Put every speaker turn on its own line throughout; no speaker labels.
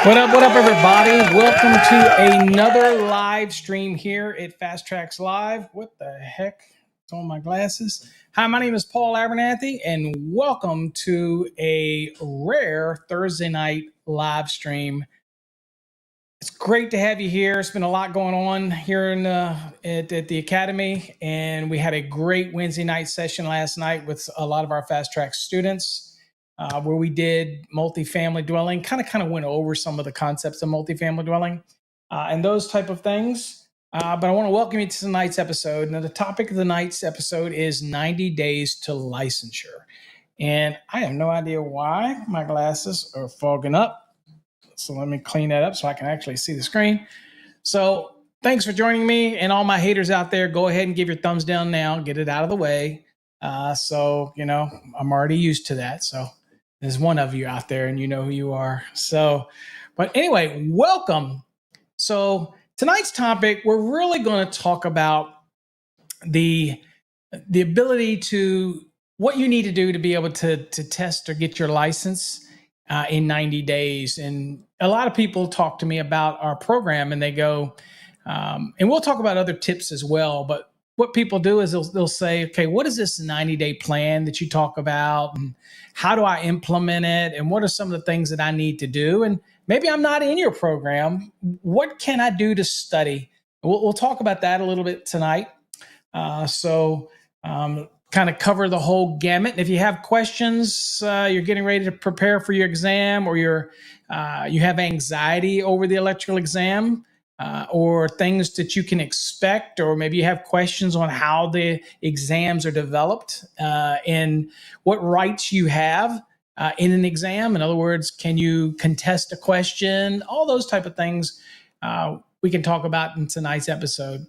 What up, everybody? Welcome to another live stream here at Fast Trax Live. What the heck? It's on my glasses. Hi, my name is Paul Abernathy, and welcome to a rare Thursday night live stream. It's great to have you here. It's been a lot going on here at the Academy, and we had a great Wednesday night session last night with a lot of our Fast Trax students. Where we did multifamily dwelling, kind of went over some of the concepts of multifamily dwelling and those type of things. But I want to welcome you to tonight's episode. Now, the topic of tonight's episode is 90 days to licensure. And I have no idea why my glasses are fogging up. So let me clean that up so I can actually see the screen. So thanks for joining me, and all my haters out there, go ahead and give your thumbs down now, get it out of the way. So, you know, I'm already used to that. So there's one of you out there and you know who you are. So, but anyway, welcome. So tonight's topic, we're really going to talk about the ability to, what you need to do to be able to test or get your license in 90 days. And a lot of people talk to me about our program and they go, and we'll talk about other tips as well, but what people do is they'll say, okay, what is this 90-day plan that you talk about? And how do I implement it? And what are some of the things that I need to do? And maybe I'm not in your program. What can I do to study? We'll talk about that a little bit tonight. So kind of cover the whole gamut. And if you have questions, you're getting ready to prepare for your exam, or you have anxiety over the electrical exam, or things that you can expect, or maybe you have questions on how the exams are developed and what rights you have in an exam. In other words, can you contest a question? All those type of things we can talk about in tonight's episode.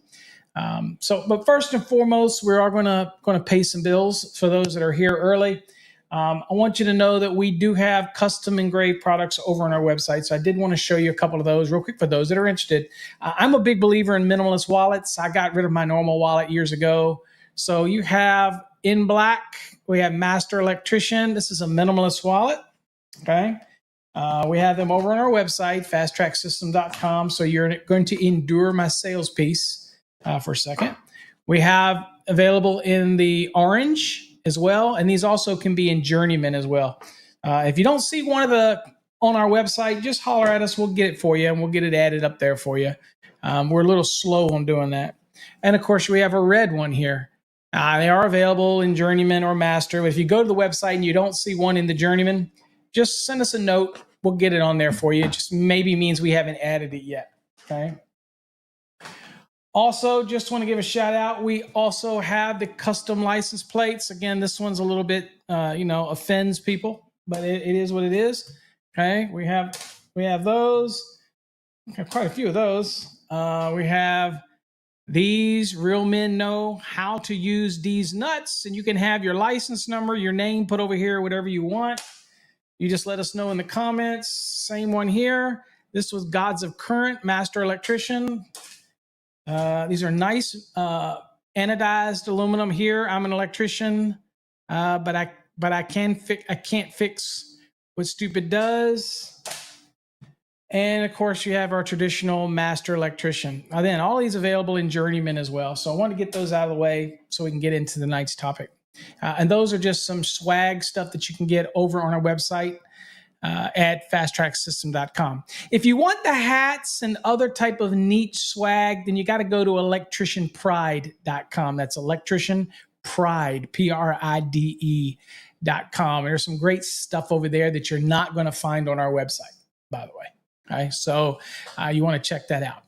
But first and foremost, we are going to pay some bills for those that are here early. I want you to know that we do have custom engraved products over on our website. So I did want to show you a couple of those real quick for those that are interested. I'm a big believer in minimalist wallets. I got rid of my normal wallet years ago. So you have in black, we have Master Electrician. This is a minimalist wallet. Okay. We have them over on our website, fasttracksystem.com. So you're going to endure my sales piece for a second. We have available in the orange as well, and these also can be in journeyman as well. If you don't see one of the on our website, just holler at us. We'll get it for you, and we'll get it added up there for you. We're a little slow on doing that. And of course, we have a red one here. They are available in journeyman or master. But if you go to the website and you don't see one in the journeyman, just send us a note. We'll get it on there for you. It just maybe means we haven't added it yet. Okay. Also, just want to give a shout out. We also have the custom license plates. Again, this one's a little bit, offends people, but it is what it is. Okay, we have those. We have quite a few of those. We have these. Real men know how to use these nuts, and you can have your license number, your name put over here, whatever you want. You just let us know in the comments. Same one here. This was Gods of Current, Master Electrician. These are nice anodized aluminum here. I'm an electrician, but I can't fix what stupid does. And of course, you have our traditional Master Electrician. Then all these available in journeyman as well. So I want to get those out of the way so we can get into the night's topic. And those are just some swag stuff that you can get over on our website. At fasttracksystem.com. If you want the hats and other type of neat swag, then you got to go to electricianpride.com. That's pride, PRIDE.com. There's some great stuff over there that you're not going to find on our website, by the way. Okay, so you want to check that out.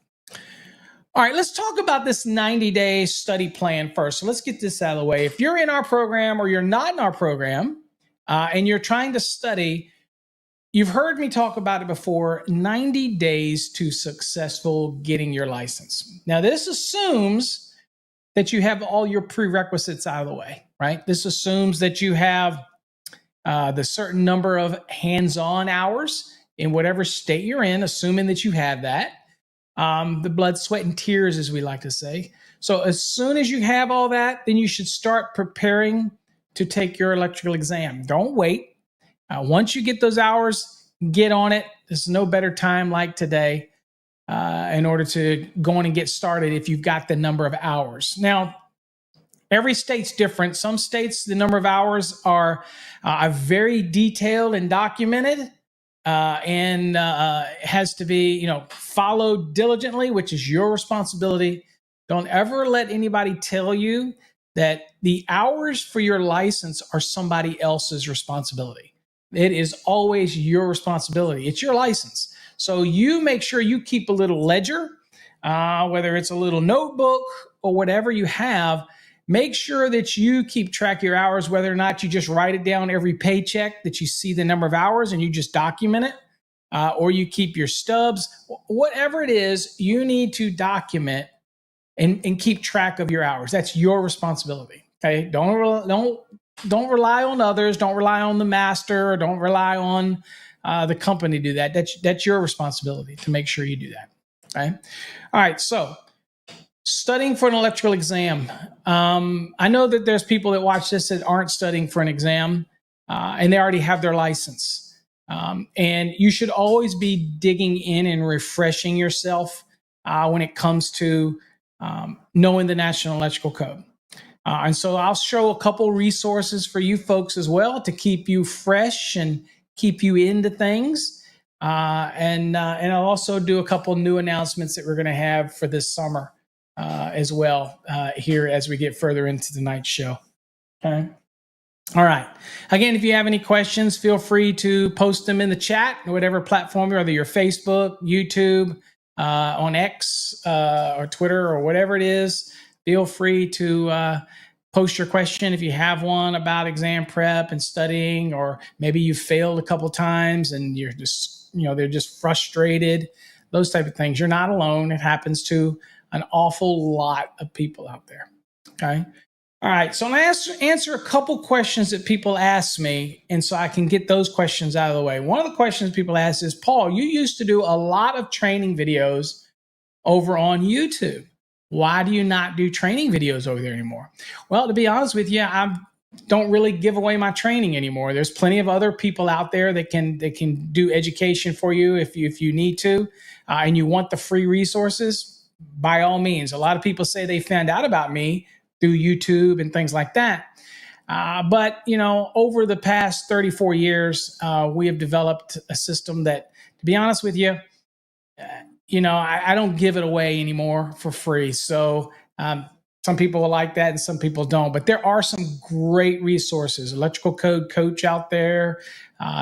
All right, let's talk about this 90-day study plan first. So let's get this out of the way. If you're in our program or you're not in our program and you're trying to study, you've heard me talk about it before, 90 days to successful getting your license. Now, this assumes that you have all your prerequisites out of the way, right? This assumes that you have the certain number of hands-on hours in whatever state you're in, assuming that you have that. The blood, sweat, and tears, as we like to say. So as soon as you have all that, then you should start preparing to take your electrical exam. Don't wait. Once you get those hours, get on it. There's no better time like today in order to go on and get started if you've got the number of hours. Now, every state's different. Some states, the number of hours are very detailed and documented. And has to be, followed diligently, which is your responsibility. Don't ever let anybody tell you that the hours for your license are somebody else's responsibility. It is always your responsibility. It's your license. So you make sure you keep a little ledger, whether it's a little notebook or whatever you have. Make sure that you keep track of your hours, whether or not you just write it down every paycheck that you see the number of hours and you just document it, or you keep your stubs. Whatever it is, you need to document and keep track of your hours. That's your responsibility. Okay, don't rely on others. Don't rely on the master. Or don't rely on the company to do that. That's your responsibility to make sure you do that. Okay. All right. So, studying for an electrical exam. I know that there's people that watch this that aren't studying for an exam and they already have their license. And you should always be digging in and refreshing yourself when it comes to knowing the National Electrical Code. And so I'll show a couple resources for you folks as well to keep you fresh and keep you into things. And I'll also do a couple new announcements that we're going to have for this summer. As well here as we get further into tonight's show. Okay. All right. Again, if you have any questions, feel free to post them in the chat, whatever platform, whether you're Facebook, YouTube, on X, or Twitter, or whatever it is. Feel free to post your question if you have one about exam prep and studying, or maybe you failed a couple times and you're just, they're just frustrated. Those type of things. You're not alone. It happens to an awful lot of people out there. Okay. All right. So I'm going to answer a couple questions that people ask me, and so I can get those questions out of the way. One of the questions people ask is, Paul, you used to do a lot of training videos over on YouTube. Why do you not do training videos over there anymore? Well, to be honest with you, I don't really give away my training anymore. There's plenty of other people out there that can do education for you if you need to, and you want the free resources. By all means. A lot of people say they found out about me through YouTube and things like that. But, over the past 34 years, we have developed a system that, to be honest with you, I don't give it away anymore for free. So some people will like that and some people don't. But there are some great resources. Electrical Code Coach out there.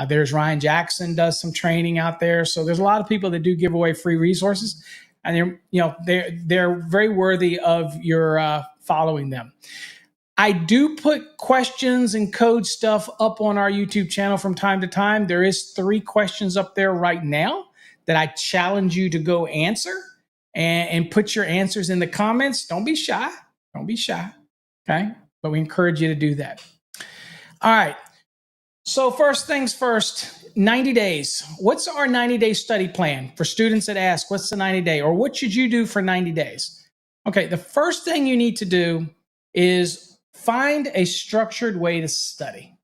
There's Ryan Jackson does some training out there. So there's a lot of people that do give away free resources. And they're very worthy of your following them. I do put questions and code stuff up on our YouTube channel from time to time. There is 3 questions up there right now that I challenge you to go answer and put your answers in the comments. Don't be shy. Don't be shy. Okay. But we encourage you to do that. All right. So first things first. 90 days. What's our 90-day study plan for students that ask, what's the 90-day, or what should you do for 90 days? Okay, the first thing you need to do is find a structured way to study.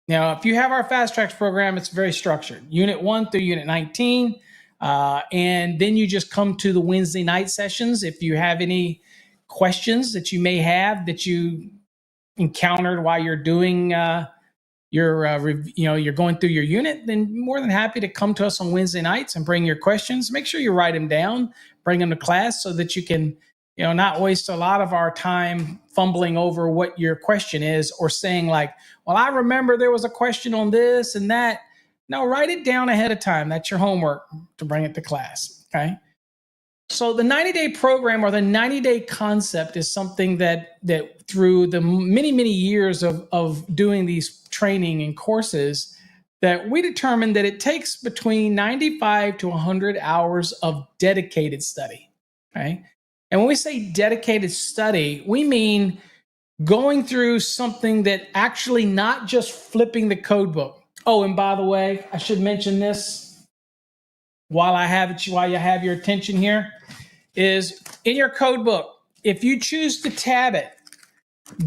Now, if you have our Fast Tracks program, it's very structured. Unit 1 through Unit 19, and then you just come to the Wednesday night sessions. If you have any questions that you may have that you encountered while you're doing you're going through your unit, then more than happy to come to us on Wednesday nights and bring your questions. Make sure you write them down, bring them to class so that you can not waste a lot of our time fumbling over what your question is or saying like, well, I remember there was a question on this and that. No, write it down ahead of time. That's your homework to bring it to class. Okay. So the 90-day program or the 90-day concept is something that through the many, many years of doing these training and courses, that we determined that it takes between 95 to 100 hours of dedicated study. Okay. And when we say dedicated study, we mean going through something that actually not just flipping the code book. Oh, and by the way, I should mention this while you have your attention here, is in your code book, if you choose to tab it,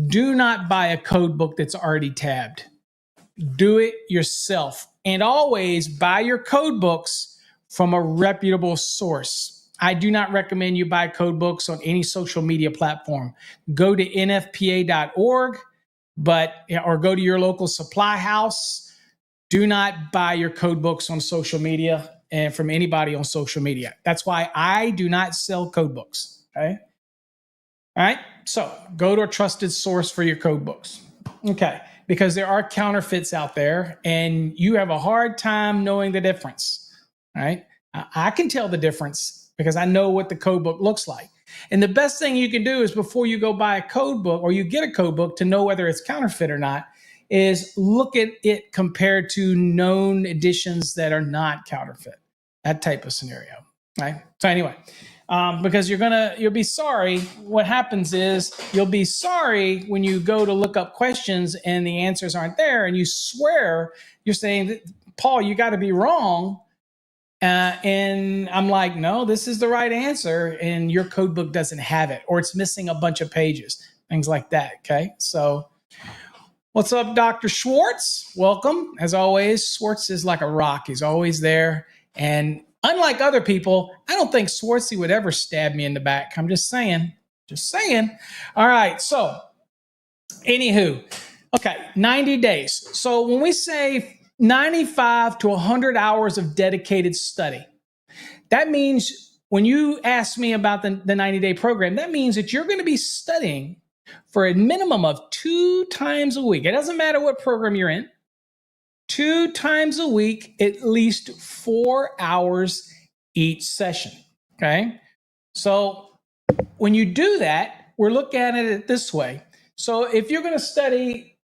do not buy a code book that's already tabbed. Do it yourself. And always buy your code books from a reputable source. I do not recommend you buy code books on any social media platform. Go to nfpa.org, or go to your local supply house. Do not buy your code books on social media and from anybody on social media. That's why I do not sell code books. Okay. All right. So go to a trusted source for your code books. Okay. Because there are counterfeits out there and you have a hard time knowing the difference. All right. I can tell the difference because I know what the code book looks like. And the best thing you can do is before you go buy a code book or you get a code book to know whether it's counterfeit or not, is look at it compared to known editions that are not counterfeit. That type of scenario. Right. So anyway, because you'll be sorry. What happens is you'll be sorry when you go to look up questions and the answers aren't there, and you swear you're saying, Paul, you got to be wrong. And I'm like, no, this is the right answer, and your code book doesn't have it, or it's missing a bunch of pages, things like that. Okay, so what's up, Dr. Schwartz? Welcome. As always, Schwartz is like a rock. He's always there, and unlike other people, I don't think Swartzy would ever stab me in the back. I'm just saying. All right. So, anywho, okay, 90 days. So when we say 95 to 100 hours of dedicated study, that means when you ask me about the 90-day program, that means that you're going to be studying for a minimum of 2 times a week. It doesn't matter what program you're in. 2 times a week, at least 4 hours each session. Okay. So when you do that, we're looking at it this way. So if you're going to study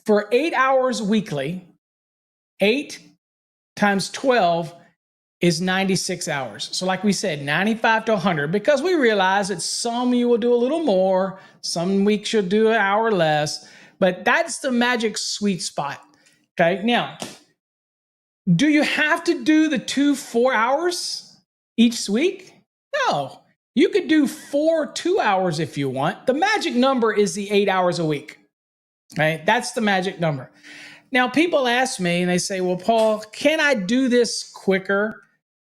for 8 hours weekly, 8 times 12 is 96 hours. So like we said, 95 to 100, because we realize that some you will do a little more, some weeks you'll do an hour less, but that's the magic sweet spot. Okay, now, do you have to do the 4 hours each week? No, you could do 2 hours if you want. The magic number is the 8 hours a week, right? That's the magic number. Now, people ask me and they say, well, Paul, can I do this quicker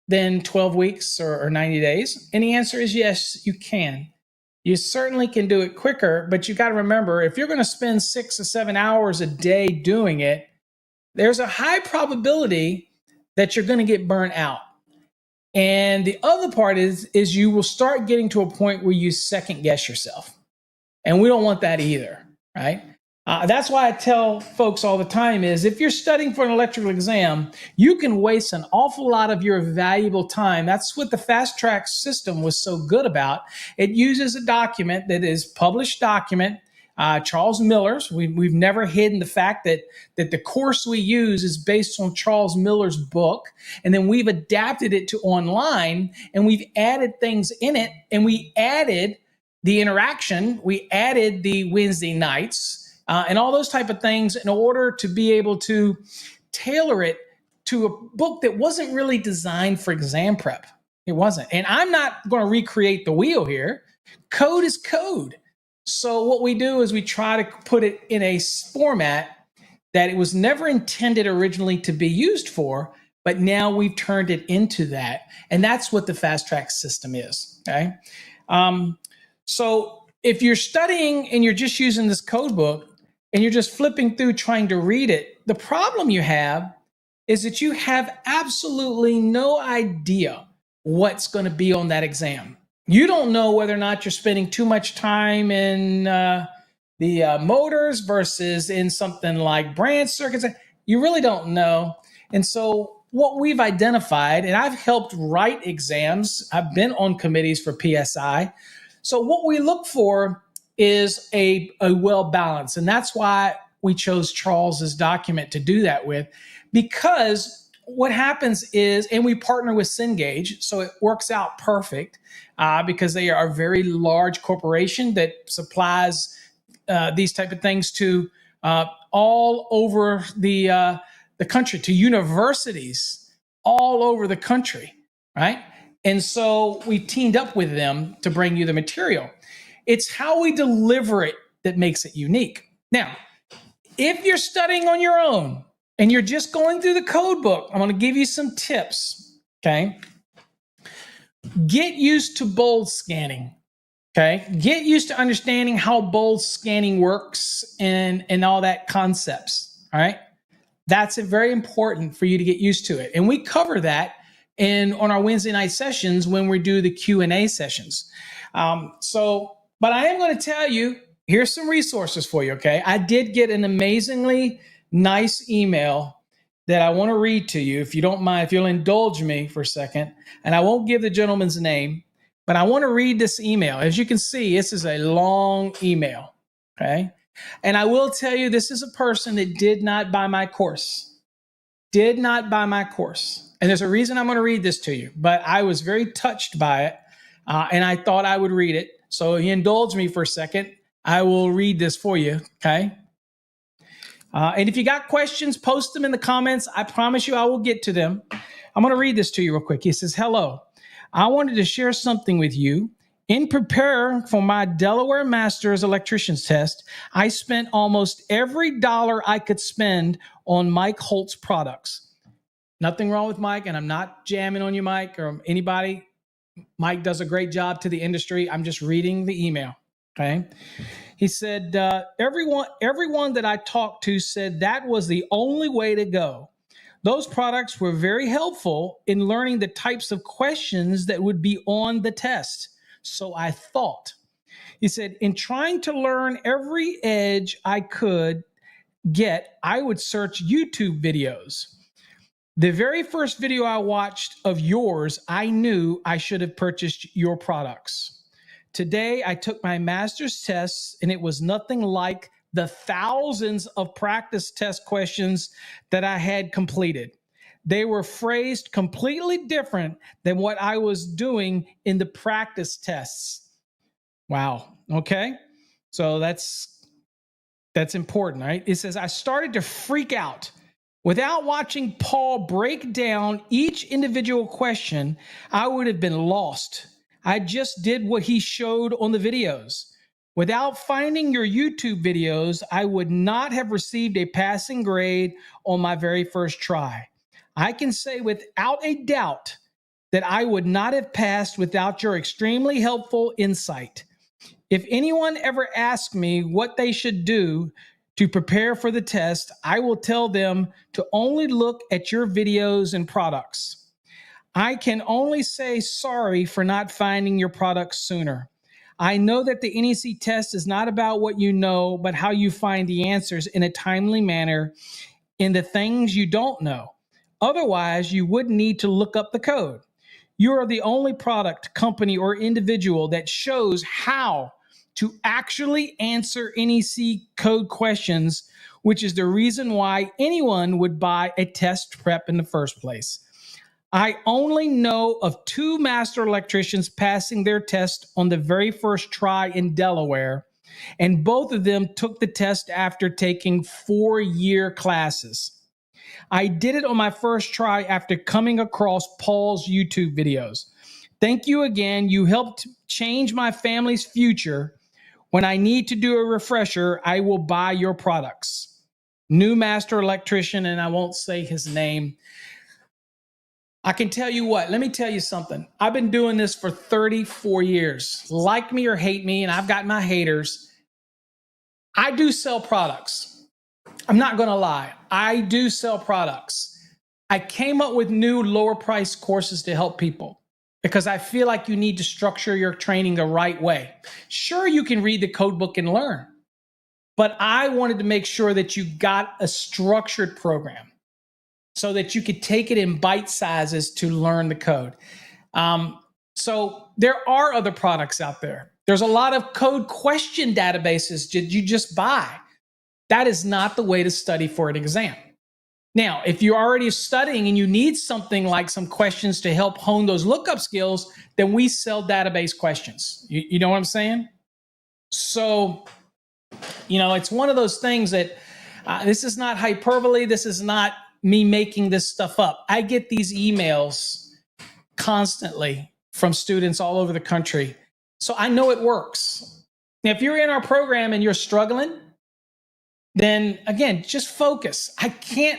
than 12 weeks or 90 days? And the answer is yes, you can. You certainly can do it quicker, but you got to remember, if you're going to spend 6 or 7 hours a day doing it, there's a high probability that you're going to get burnt out. And the other part is you will start getting to a point where you second guess yourself. And we don't want that either, right? That's why I tell folks all the time is if you're studying for an electrical exam, you can waste an awful lot of your valuable time. That's what the Fast Track system was so good about. It uses a document that is published document, Charles Miller's. We've never hidden the fact that the course we use is based on Charles Miller's book, and then we've adapted it to online, and we've added things in it, and we added the interaction, we added the Wednesday nights, and all those type of things in order to be able to tailor it to a book that wasn't really designed for exam prep. It wasn't. And I'm not going to recreate the wheel here. Code is code. So what we do is we try to put it in a format that it was never intended originally to be used for, but now we've turned it into that. And that's what the Fast Track system is. Okay. So if you're studying and you're just using this code book and you're just flipping through trying to read it, the problem you have is that you have absolutely no idea what's going to be on that exam. You don't know whether or not you're spending too much time in the motors versus in something like branch circuits. You really don't know. And so what we've identified, and I've helped write exams, I've been on committees for PSI. So what we look for is a well balance. And that's why we chose Charles's document to do that with, because what happens is, and we partner with Cengage, so it works out perfect because they are a very large corporation that supplies these type of things to all over the country, to universities all over the country, right? And so we teamed up with them to bring you the material. It's how we deliver it that makes it unique. Now, if you're studying on your own and you're just going through the code book, I'm going to give you some tips, okay? Get used to bold scanning, okay? Get used to understanding how bold scanning works and all that concepts, all right? That's very important for you to get used to it. And we cover that on our Wednesday night sessions when we do the Q&A sessions. But I am going to tell you, here's some resources for you, okay? I did get an amazingly nice email that I want to read to you, if you don't mind, if you'll indulge me for a second. And I won't give the gentleman's name, but I want to read this email. As you can see, this is a long email, okay? And I will tell you, this is a person that did not buy my course. Did not buy my course. And there's a reason I'm going to read this to you, but I was very touched by it, and I thought I would read it. So you indulge me for a second. I will read this for you, okay? And if you got questions, post them in the comments. I promise you I will get to them. I'm going to read this to you real quick. He says, hello. I wanted to share something with you. In preparing for my Delaware Master's electrician's test, I spent almost every dollar I could spend on Mike Holt's products. Nothing wrong with Mike, and I'm not jamming on you, Mike, or anybody. Mike does a great job to the industry. I'm just reading the email, okay? He said, everyone that I talked to said that was the only way to go. Those products were very helpful in learning the types of questions that would be on the test. So I thought. He said, in trying to learn every edge I could get, I would search YouTube videos. The very first video I watched of yours, I knew I should have purchased your products. Today, I took my master's tests, and it was nothing like the thousands of practice test questions that I had completed. They were phrased completely different than what I was doing in the practice tests. Wow. Okay. So that's important, right? It says, I started to freak out. Without watching Paul break down each individual question, I would have been lost. I just did what he showed on the videos. Without finding your YouTube videos, I would not have received a passing grade on my very first try. I can say without a doubt that I would not have passed without your extremely helpful insight. If anyone ever asks me what they should do to prepare for the test, I will tell them to only look at your videos and products. I can only say sorry for not finding your products sooner. I know that the NEC test is not about what you know, but how you find the answers in a timely manner in the things you don't know. Otherwise, you wouldn't need to look up the code. You are the only product, company, or individual that shows how to actually answer NEC code questions, which is the reason why anyone would buy a test prep in the first place. I only know of 2 master electricians passing their test on the very first try in Delaware, and both of them took the test after taking 4-year classes. I did it on my first try after coming across Paul's YouTube videos. Thank you again. You helped change my family's future. When I need to do a refresher, I will buy your products. New master electrician, and I won't say his name. I can tell you what, let me tell you something. I've been doing this for 34 years. Like me or hate me, and I've got my haters. I do sell products. I'm not going to lie. I do sell products. I came up with new lower price courses to help people. because I feel like you need to structure your training the right way. Sure, you can read the code book and learn, but I wanted to make sure that you got a structured program so that you could take it in bite sizes to learn the code. So there are other products out there. There's a lot of code question databases that you just buy. That is not the way to study for an exam. Now, if you're already studying and you need something like some questions to help hone those lookup skills, then we sell database questions. You know what I'm saying? So, it's one of those things that this is not hyperbole. This is not me making this stuff up. I get these emails constantly from students all over the country. So I know it works. Now, if you're in our program and you're struggling, then again, just focus.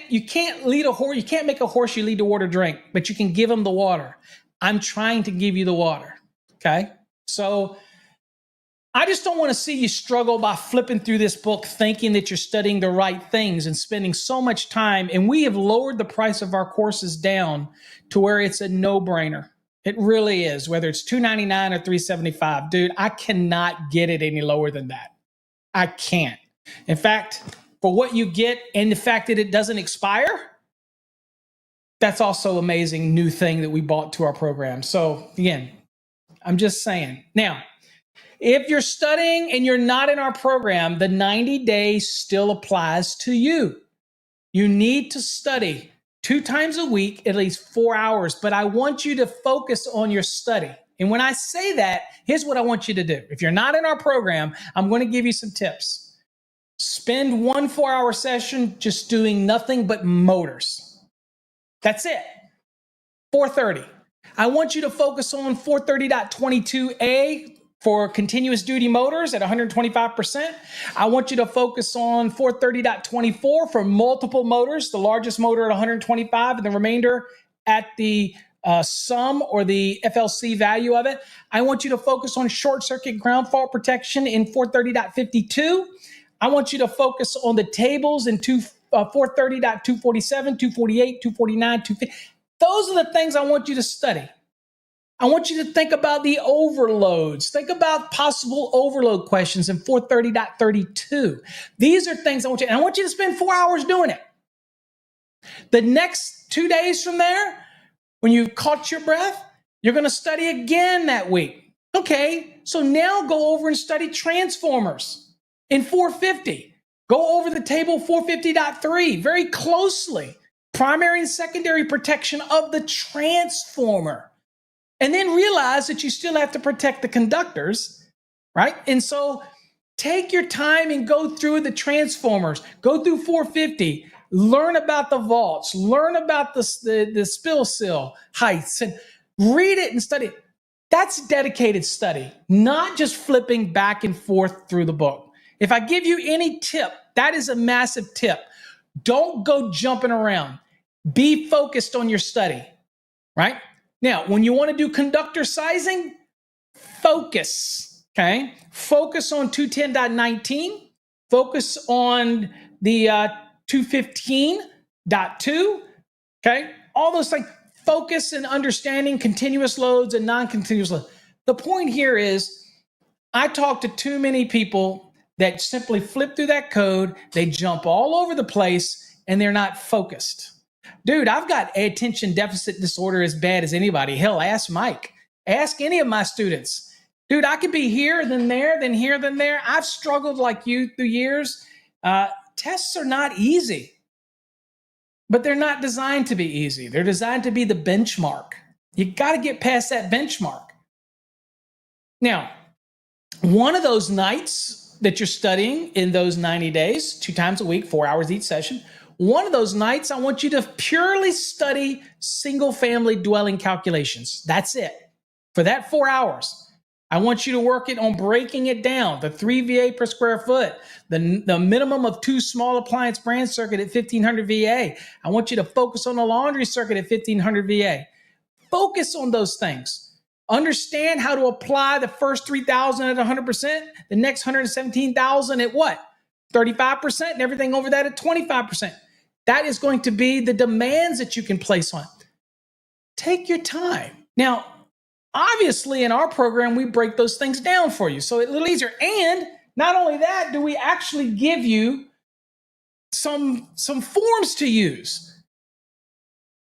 You can't lead a horse. You can't make a horse you lead the water drink, but you can give him the water. I'm trying to give you the water. Okay. So I just don't want to see you struggle by flipping through this book thinking that you're studying the right things and spending so much time. And we have lowered the price of our courses down to where it's a no-brainer. It really is, whether it's $299 or $375. Dude, I cannot get it any lower than that. I can't. In fact, for what you get and the fact that it doesn't expire, that's also an amazing new thing that we bought to our program. So again, I'm just saying. Now, if you're studying and you're not in our program, the 90 days still applies to you. You need to study 2 times a week, at least 4 hours, but I want you to focus on your study. And when I say that, here's what I want you to do. If you're not in our program, I'm going to give you some tips. Spend 1 4-hour session just doing nothing but motors. That's it. 430. I want you to focus on 430.22a for continuous duty motors at 125%. I want you to focus on 430.24 for multiple motors, the largest motor at 125 and the remainder at the sum or the FLC value of it. I want you to focus on short circuit ground fault protection in 430.52. I want you to focus on the tables in 430.247, 248, 249, 250. Those are the things I want you to study. I want you to think about the overloads. Think about possible overload questions in 430.32. These are things I want you, and I want you to spend 4 hours doing it. The next 2 days from there, when you've caught your breath, you're going to study again that week. Okay, so now go over and study transformers in 450. Go over the table 450.3 very closely. Primary and secondary protection of the transformer. And then realize that you still have to protect the conductors, right? And so take your time and go through the transformers. Go through 450. Learn about the vaults. Learn about the spill sill heights. And read it and study it. That's dedicated study, not just flipping back and forth through the book. If I give you any tip, that is a massive tip. Don't go jumping around. Be focused on your study, right? Now, when you want to do conductor sizing, focus, okay? Focus on 210.19. Focus on the 215.2, okay? All those things. Focus and understanding continuous loads and non-continuous loads. The point here is I talk to too many people that simply flip through that code, they jump all over the place, and they're not focused. Dude, I've got attention deficit disorder as bad as anybody. Hell, ask Mike. Ask any of my students. Dude, I could be here, then there, then here, then there. I've struggled like you through years. Tests are not easy, but they're not designed to be easy. They're designed to be the benchmark. You got to get past that benchmark. Now, one of those nights that you're studying in those 90 days, 2 times a week, 4 hours each session, one of those nights, I want you to purely study single-family dwelling calculations. That's it. For that 4 hours, I want you to work it on breaking it down, the 3 VA per square foot, the minimum of 2 small appliance branch circuit at 1,500 VA. I want you to focus on the laundry circuit at 1,500 VA. Focus on those things. Understand how to apply the first 3,000 at 100%, the next 117,000 at what? 35%, and everything over that at 25%. That is going to be the demands that you can place on it. Take your time. Now, Obviously, in our program, we break those things down for you. So it's a little easier. And not only that, do we actually give you some forms to use.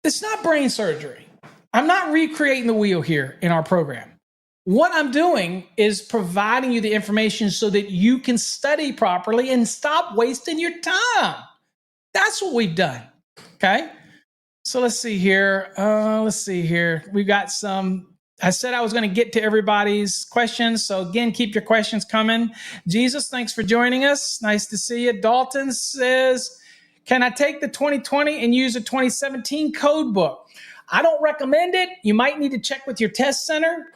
It's not brain surgery. I'm not recreating the wheel here in our program. What I'm doing is providing you the information so that you can study properly and stop wasting your time. That's what we've done. Okay. So let's see here. We've got some. I said I was going to get to everybody's questions. So again, keep your questions coming. Jesus, thanks for joining us. Nice to see you. Dalton says, can I take the 2020 and use a 2017 code book? I don't recommend it. You might need to check with your test center.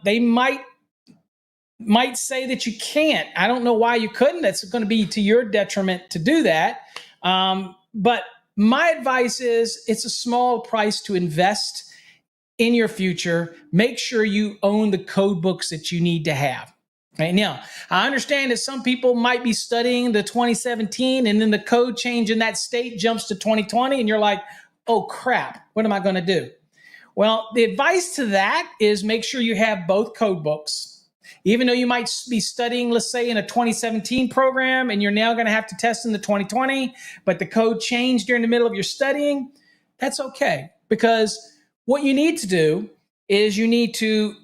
They might say that you can't. I don't know why you couldn't. That's going to be to your detriment to do that. But my advice is it's a small price to invest in your future. Make sure you own the code books that you need to have. Right now, I understand that some people might be studying the 2017 and then the code change in that state jumps to 2020 and you're like, oh crap, what am I going to do? Well, the advice to that is make sure you have both code books. Even though you might be studying, let's say, in a 2017 program and you're now going to have to test in the 2020, but the code changed during the middle of your studying, that's okay. Because what you need to do is you need to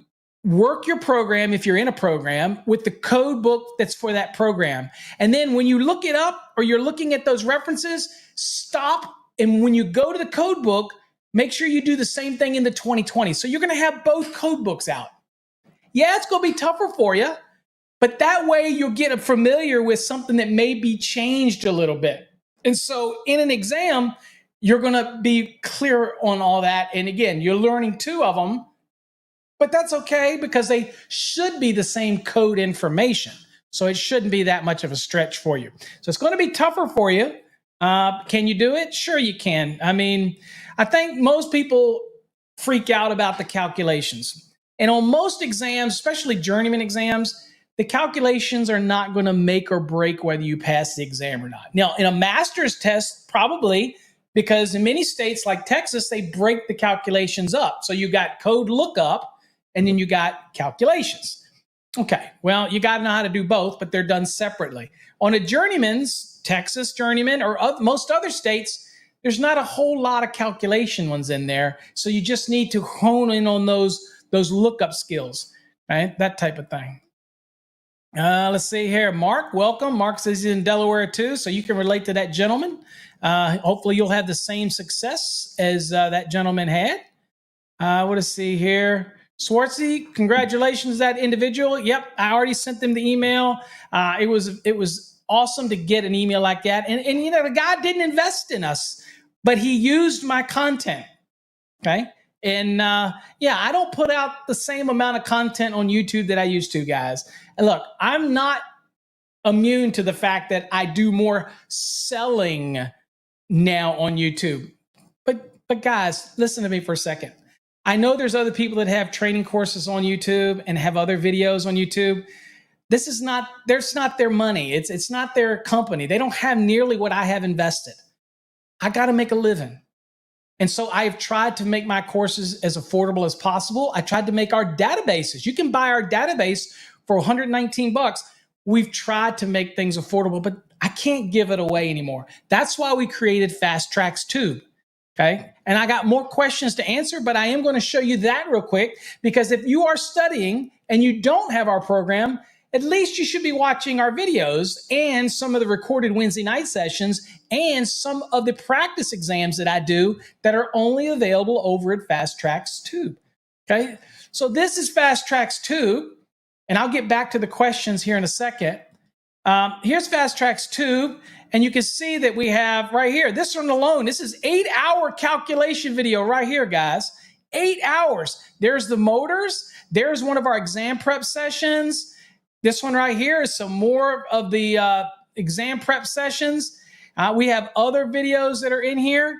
work your program, if you're in a program, with the code book that's for that program. And then when you look it up or you're looking at those references, stop. And when you go to the code book, make sure you do the same thing in the 2020. So you're going to have both code books out. Yeah, it's going to be tougher for you, but that way you'll get familiar with something that may be changed a little bit. And so in an exam, you're going to be clear on all that. And again, you're learning two of them, but that's okay because they should be the same code information. So it shouldn't be that much of a stretch for you. So it's going to be tougher for you. Can you do it? Sure you can. I mean, I think most people freak out about the calculations. And on most exams, especially journeyman exams, the calculations are not going to make or break whether you pass the exam or not. Now, in a master's test, probably, because in many states like Texas, they break the calculations up. So you got code lookup and then you got calculations. Okay, well, you got to know how to do both, but they're done separately. On a journeyman's, Texas journeyman, or most other states, there's not a whole lot of calculation ones in there. So you just need to hone in on those lookup skills, right? That type of thing. Let's see here. Mark, welcome. Mark says he's in Delaware too, so you can relate to that gentleman. Hopefully you'll have the same success as that gentleman had. What to see here? Swartzy, congratulations, that individual. Yep, I already sent them the email. It was awesome to get an email like that. And you know, the guy didn't invest in us, but he used my content. Okay. And yeah, I don't put out the same amount of content on YouTube that I used to, guys. And look, I'm not immune to the fact that I do more selling now on YouTube. But guys, listen to me for a second. I know there's other people that have training courses on YouTube and have other videos on YouTube. That's not their money. It's not their company. They don't have nearly what I have invested. I got to make a living. And so I've tried to make my courses as affordable as possible. I tried to make our databases. You can buy our database for $119. We've tried to make things affordable, but I can't give it away anymore. That's why we created Fast Trax Tube. Okay. And I got more questions to answer, but I am going to show you that real quick, because if you are studying and you don't have our program, at least you should be watching our videos and some of the recorded Wednesday night sessions and some of the practice exams that I do that are only available over at Fast Trax Tube. Okay. So this is Fast Trax Tube, and I'll get back to the questions here in a second. Here's Fast Trax Tube. And you can see that we have right here, this one alone, this is 8-hour calculation video right here, guys. 8 hours. There's the motors. There's one of our exam prep sessions. This one right here is some more of the exam prep sessions. We have other videos that are in here.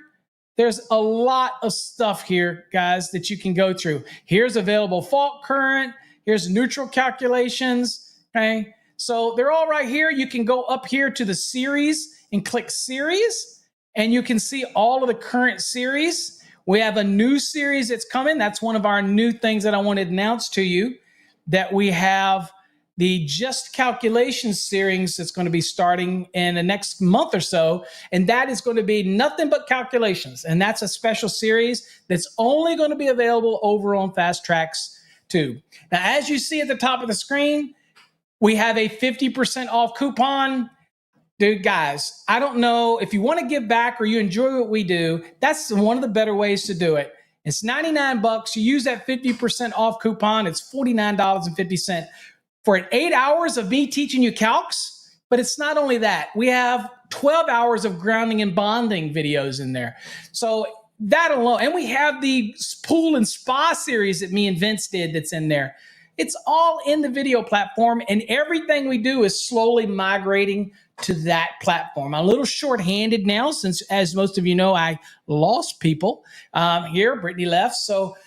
There's a lot of stuff here, guys, that you can go through. Here's available fault current. Here's neutral calculations, okay? So they're all right here. You can go up here to the series and click series, and you can see all of the current series. We have a new series that's coming. That's one of our new things that I want to announce to you, that we have the Just Calculations series that's going to be starting in the next month or so. And that is going to be nothing but calculations. And that's a special series that's only going to be available over on Fast Trax 2. Now, as you see at the top of the screen, we have a 50% off coupon. Dude, guys, I don't know if you want to give back or you enjoy what we do. That's one of the better ways to do it. It's $99. You use that 50% off coupon. It's $49.50 for 8 hours of me teaching you calcs. But it's not only that. We have 12 hours of grounding and bonding videos in there. So that alone, and we have the pool and spa series that me and Vince did that's in there. It's all in the video platform, and everything we do is slowly migrating to that platform. I'm a little short-handed now since, as most of you know, I lost people here. Brittany left. So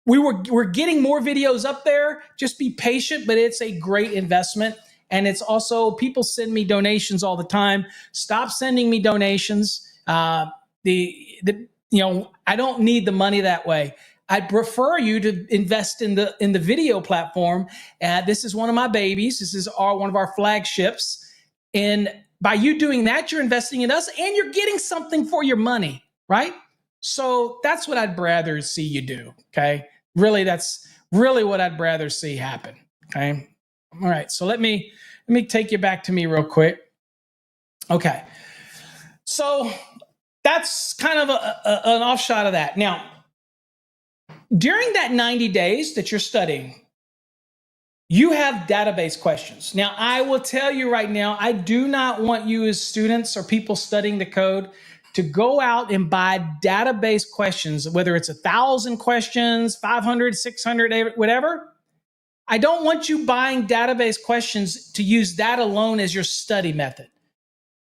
we're getting more videos up there. Just be patient, but it's a great investment. And it's also, people send me donations all the time. Stop sending me donations. I don't need the money that way. I'd prefer you to invest in the video platform. This is one of my babies. This is one of our flagships. And by you doing that, you're investing in us and you're getting something for your money, right? So that's what I'd rather see you do, okay? Really, that's really what I'd rather see happen, okay? All right, so let me take you back to me real quick. Okay, so that's kind of an offshot of that. Now, during that 90 days that you're studying, you have database questions. Now, I will tell you right now, I do not want you as students or people studying the code to go out and buy database questions, whether it's 1,000 questions, 500, 600, whatever. I don't want you buying database questions to use that alone as your study method.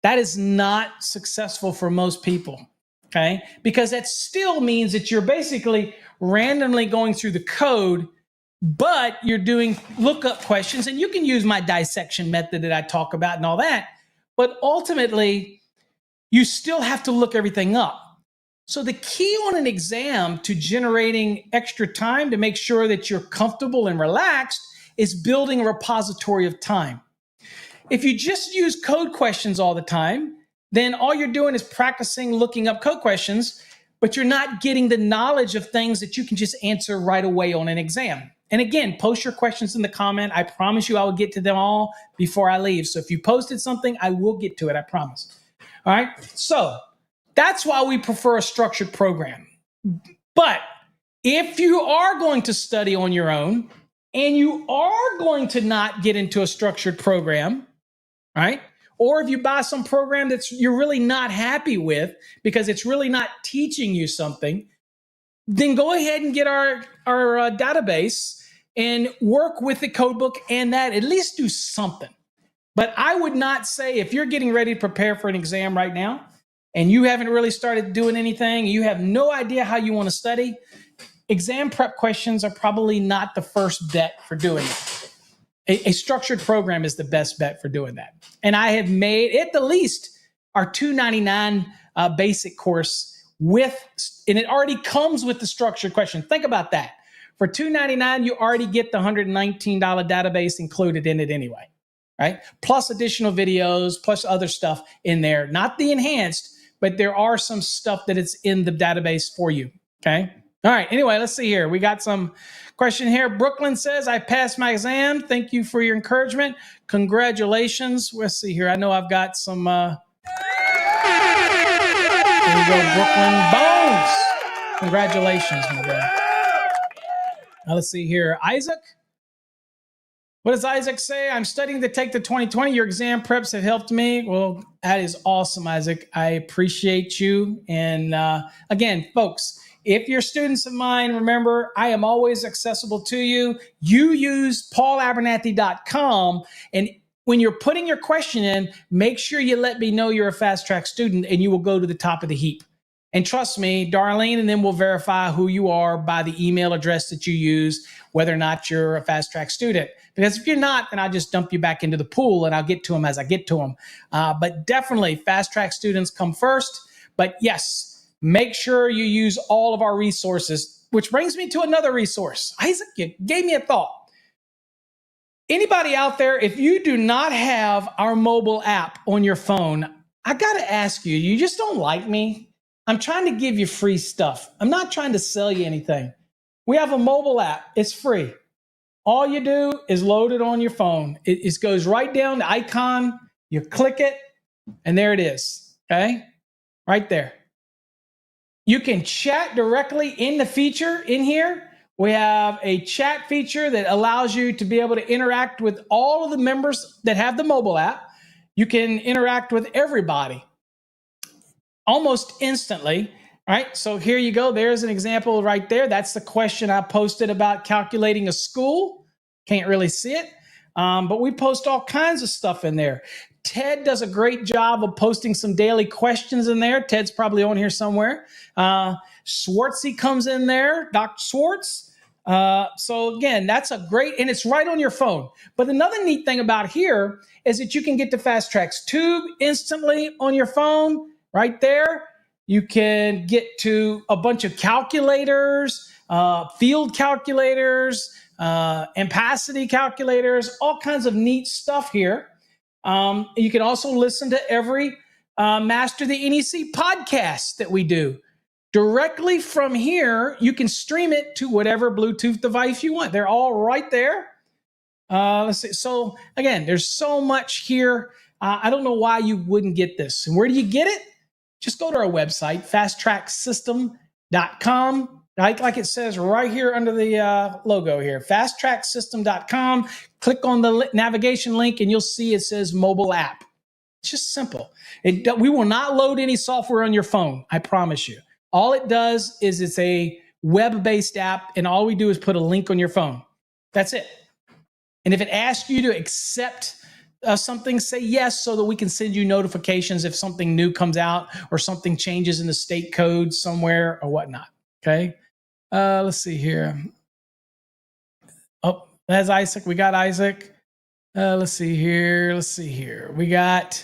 That is not successful for most people, okay? Because that still means that you're basically randomly going through the code, but you're doing lookup questions, and you can use my dissection method that I talk about and all that, but ultimately, you still have to look everything up. So the key on an exam to generating extra time to make sure that you're comfortable and relaxed is building a repository of time. If you just use code questions all the time, then all you're doing is practicing looking up code questions, but you're not getting the knowledge of things that you can just answer right away on an exam. And again, post your questions in the comment. I promise you I will get to them all before I leave. So if you posted something, I will get to it, I promise. All right, so that's why we prefer a structured program. But if you are going to study on your own and you are going to not get into a structured program, right? Or if you buy some program that you're really not happy with because it's really not teaching you something, then go ahead and get our database and work with the code book and that, at least do something. But I would not say, if you're getting ready to prepare for an exam right now and you haven't really started doing anything, you have no idea how you want to study, exam prep questions are probably not the first bet for doing it. A structured program is the best bet for doing that. And I have made, at the least, our $299 basic course and it already comes with the structured question. Think about that. For $299, you already get the $119 database included in it anyway. Right? Plus additional videos, plus other stuff in there. Not the enhanced, but there are some stuff that it's in the database for you. Okay? All right. Anyway, let's see here. We got some question here. Brooklyn says, I passed my exam. Thank you for your encouragement. Congratulations. Let's see here. I know I've got some. There you go, Brooklyn. Bones. Congratulations, my brother. Now let's see here. Isaac. What does Isaac say? I'm studying to take the 2020. Your exam preps have helped me. Well, that is awesome, Isaac. I appreciate you. And again, folks, if you're students of mine, remember, I am always accessible to you. You use paulabernathy.com. And when you're putting your question in, make sure you let me know you're a Fast Track student and you will go to the top of the heap. And trust me, Darlene, and then we'll verify who you are by the email address that you use, whether or not you're a Fast Track student. Because if you're not, then I'll just dump you back into the pool and I'll get to them as I get to them. But definitely, Fast Track students come first. But yes, Make sure you use all of our resources, which brings me to another resource. Isaac, you gave me a thought. Anybody out there, if you do not have our mobile app on your phone, I got to ask you, you just don't like me? I'm trying to give you free stuff. I'm not trying to sell you anything. We have a mobile app. It's free. All you do is load it on your phone. It goes right down the icon. You click it, and there it is. Okay? Right there. You can chat directly in the feature in here. We have a chat feature that allows you to be able to interact with all of the members that have the mobile app. You can interact with everybody almost instantly. All right, so here you go. There's an example right there. That's the question I posted about calculating a school. Can't really see it, but we post all kinds of stuff in there. Ted does a great job of posting some daily questions in there. Ted's probably on here somewhere. Swartzy comes in there, Dr. Swartz. So again, that's a great, and it's right on your phone. But another neat thing about here is that you can get to Fast Trax Tube instantly on your phone right there. You can get to a bunch of calculators, field calculators, ampacity calculators, all kinds of neat stuff here. You can also listen to every Master the NEC podcast that we do. Directly from here, you can stream it to whatever Bluetooth device you want. They're all right there. Let's see. So again, there's so much here. I don't know why you wouldn't get this. And where do you get it? Just go to our website, fasttracksystem.com. Like it says right here under the logo here, fasttracksystem.com. Click on the navigation link and you'll see it says mobile app. It's just simple. We will not load any software on your phone, I promise you. All it does is it's a web-based app, and all we do is put a link on your phone. That's it. And if it asks you to accept something, say yes, so that we can send you notifications if something new comes out or something changes in the state code somewhere or whatnot. Okay. Let's see here. Oh, that's Isaac. We got Isaac. Let's see here. We got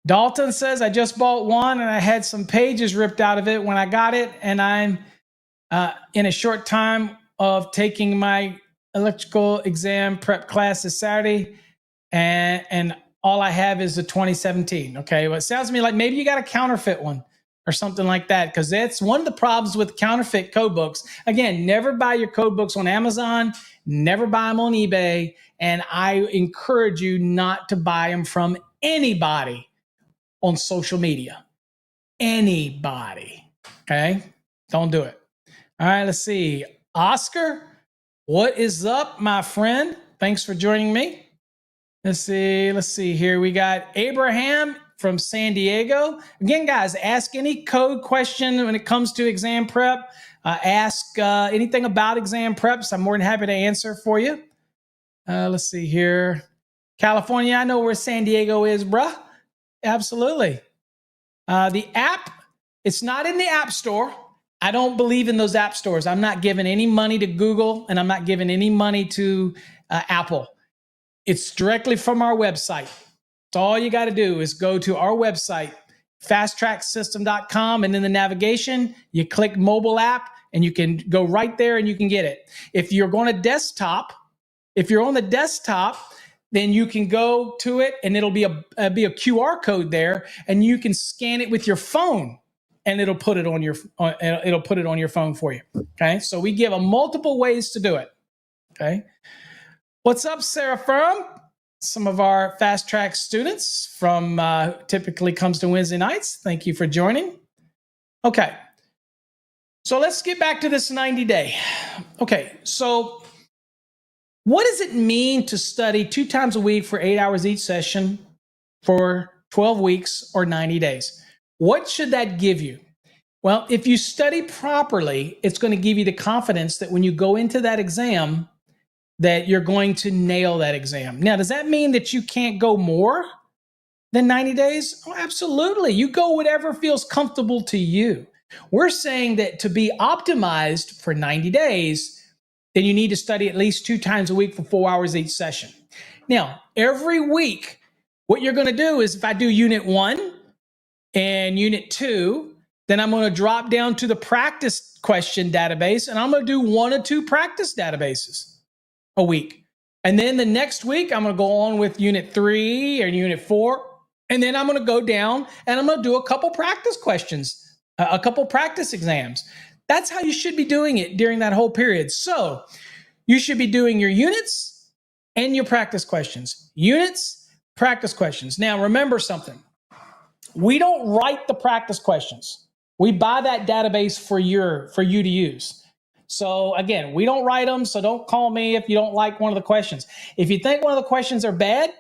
Dalton says, I just bought one and I had some pages ripped out of it when I got it. And I'm in a short time of taking my electrical exam prep class this Saturday. And all I have is the 2017. Okay. Well, it sounds to me like maybe you got a counterfeit one or something like that, because that's one of the problems with counterfeit code books. Again, never buy your code books on Amazon, never buy them on eBay. And I encourage you not to buy them from anybody on social media. Anybody. Okay? Don't do it. All right, let's see. Oscar, what is up, my friend? Thanks for joining me. Let's see here. We got Abraham from San Diego. Again, guys, ask any code question when it comes to exam prep. Ask anything about exam preps. I'm more than happy to answer for you. Let's see here. California, I know where San Diego is, bruh. Absolutely. The app, it's not in the App Store. I don't believe in those app stores. I'm not giving any money to Google, and I'm not giving any money to Apple. It's directly from our website. So all you got to do is go to our website, fasttracksystem.com, and in the navigation, you click mobile app, and you can go right there and you can get it. If you're on the desktop, then you can go to it and it'll be a QR code there, and you can scan it with your phone and it'll put it on your phone for you. Okay. So we give multiple ways to do it. Okay. What's up, Sarah Firm? Some of our Fast Track students from typically comes to Wednesday nights. Thank you for joining. Okay. So let's get back to this 90-day. Okay. So what does it mean to study 2 times a week for 8 hours each session for 12 weeks or 90 days? What should that give you? Well, if you study properly, it's going to give you the confidence that when you go into that exam, that you're going to nail that exam. Now, does that mean that you can't go more than 90 days? Oh, absolutely. You go whatever feels comfortable to you. We're saying that to be optimized for 90 days, then you need to study at least 2 times a week for 4 hours each session. Now, every week, what you're going to do is if I do unit 1 and unit 2, Then I'm going to drop down to the practice question database, and I'm going to do 1 or 2 practice databases a week. And then the next week, I'm going to go on with unit 3 or unit 4. And then I'm going to go down and I'm going to do a couple practice questions, a couple practice exams. That's how you should be doing it during that whole period. So you should be doing your units and your practice questions. Units, practice questions. Now, remember something. We don't write the practice questions. We buy that database for you to use. So again, we don't write them, so don't call me if you don't like one of the questions. If you think one of the questions are bad,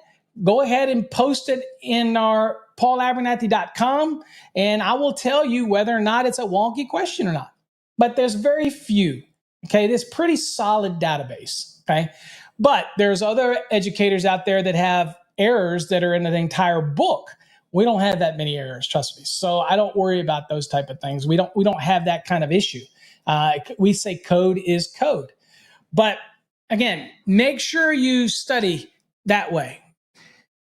go ahead and post it in our paulabernathy.com, and I will tell you whether or not it's a wonky question or not. But there's very few, okay? This pretty solid database, okay? But there's other educators out there that have errors that are in the entire book. We don't have that many errors, trust me. So I don't worry about those type of things. We don't have that kind of issue. We say code is code. But again, make sure you study that way.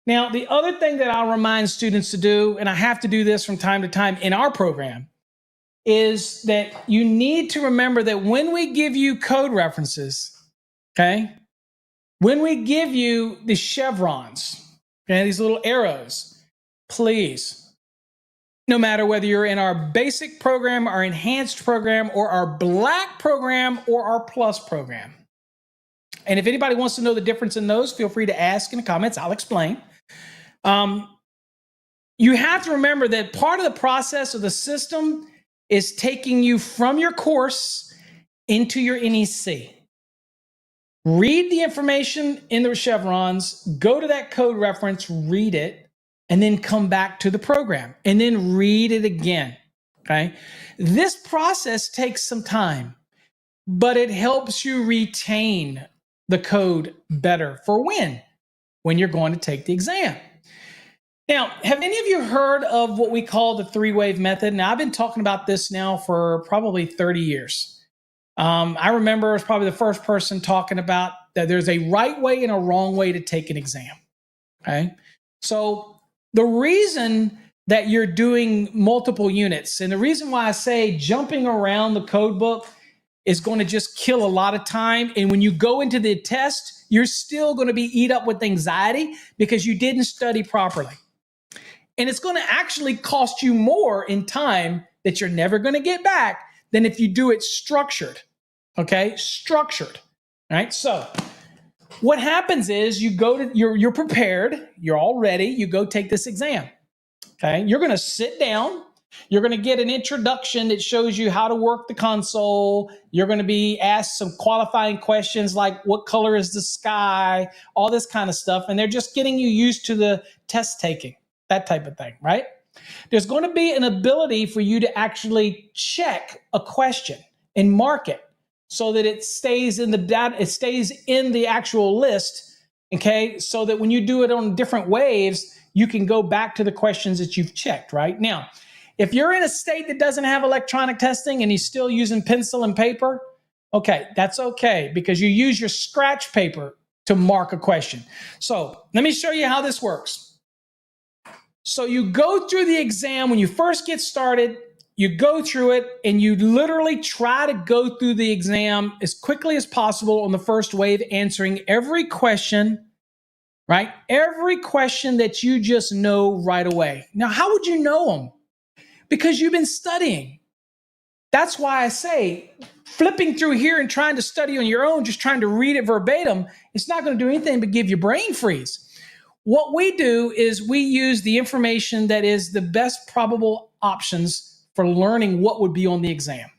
Now, the other thing that I'll remind students to do, and I have to do this from time to time in our program, is that you need to remember that when we give you code references, okay, when we give you the chevrons, okay, these little arrows, please, no matter whether you're in our basic program, our enhanced program, or our black program, or our plus program. And if anybody wants to know the difference in those, feel free to ask in the comments. I'll explain. You have to remember that part of the process of the system is taking you from your course into your NEC. Read the information in the chevrons, go to that code reference, read it, and then come back to the program and then read it again, okay? This process takes some time, but it helps you retain the code better for when you're going to take the exam. Now, have any of you heard of what we call the 3-wave method? Now, I've been talking about this now for probably 30 years. I remember I was probably the first person talking about that there's a right way and a wrong way to take an exam, okay? So the reason that you're doing multiple units, and the reason why I say jumping around the code book is going to just kill a lot of time. And when you go into the test, you're still going to be eat up with anxiety because you didn't study properly. And it's going to actually cost you more in time that you're never going to get back than if you do it structured, okay? Structured, all right? So what happens is you go to, you're prepared, you're all ready, you go take this exam, okay? You're going to sit down. You're going to get an introduction that shows you how to work the console. You're going to be asked some qualifying questions like what color is the sky, all this kind of stuff. And they're just getting you used to the test taking, that type of thing, right? There's going to be an ability for you to actually check a question and mark it so that it stays in the data, it stays in the actual list, okay? So that when you do it on different waves, you can go back to the questions that you've checked, right? Now, if you're in a state that doesn't have electronic testing and you're still using pencil and paper, okay, that's okay because you use your scratch paper to mark a question. So let me show you how this works. So you go through the exam when you first get started, you go through it and you literally try to go through the exam as quickly as possible on the first wave, answering every question, right? Every question that you just know right away. Now, how would you know them? Because you've been studying. That's why I say flipping through here and trying to study on your own, just trying to read it verbatim, it's not going to do anything but give you brain freeze. What we do is we use the information that is the best probable options for learning what would be on the exam.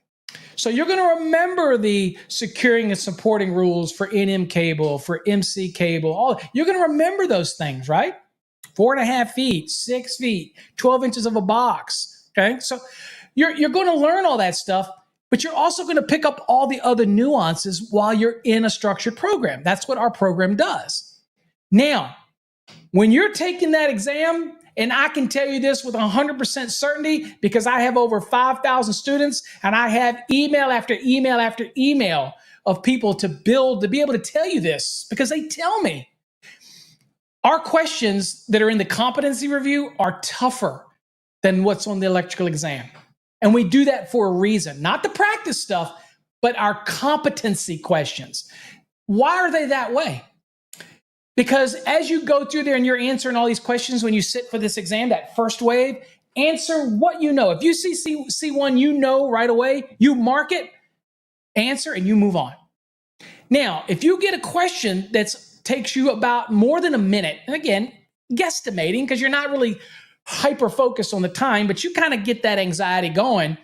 So you're going to remember the securing and supporting rules for NM cable, for MC cable. You're going to remember those things, right? 4.5 feet, 6 feet, 12 inches of a box. Okay, so you're going to learn all that stuff, but you're also going to pick up all the other nuances while you're in a structured program. That's what our program does. Now, when you're taking that exam, and I can tell you this with 100% certainty because I have over 5,000 students and I have email after email after email of people to be able to tell you this because they tell me. Our questions that are in the competency review are tougher than what's on the electrical exam. And we do that for a reason, not the practice stuff, but our competency questions. Why are they that way? Because as you go through there and you're answering all these questions when you sit for this exam, that first wave, answer what you know. If you see one you know right away, you mark it, answer, and you move on. Now, if you get a question that takes you about more than a minute, and again, guesstimating because you're not really hyper-focused on the time, but you kind of get that anxiety going.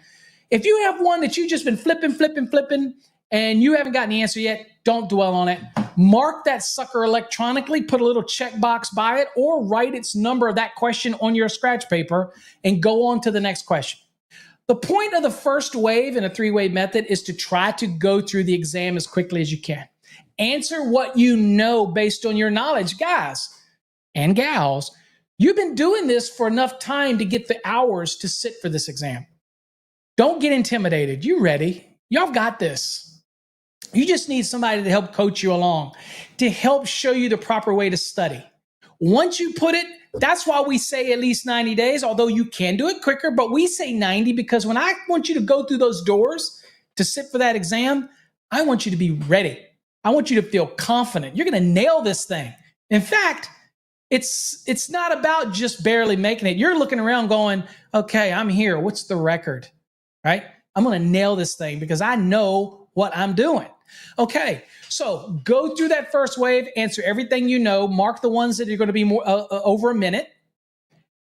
If you have one that you've just been flipping, and you haven't gotten the answer yet, don't dwell on it. Mark that sucker electronically, put a little checkbox by it, or write its number of that question on your scratch paper and go on to the next question. The point of the first wave in a 3-wave method is to try to go through the exam as quickly as you can. Answer what you know based on your knowledge. Guys and gals, you've been doing this for enough time to get the hours to sit for this exam. Don't get intimidated. You ready? Y'all got this. You just need somebody to help coach you along, to help show you the proper way to study. Once you put it, that's why we say at least 90 days, although you can do it quicker, but we say 90 because when I want you to go through those doors to sit for that exam, I want you to be ready. I want you to feel confident. You're going to nail this thing. In fact, it's not about just barely making it. You're looking around going, okay, I'm here. What's the record? Right? I'm going to nail this thing because I know what I'm doing. Okay, so go through that first wave, answer everything you know, mark the ones that are going to be more over a minute.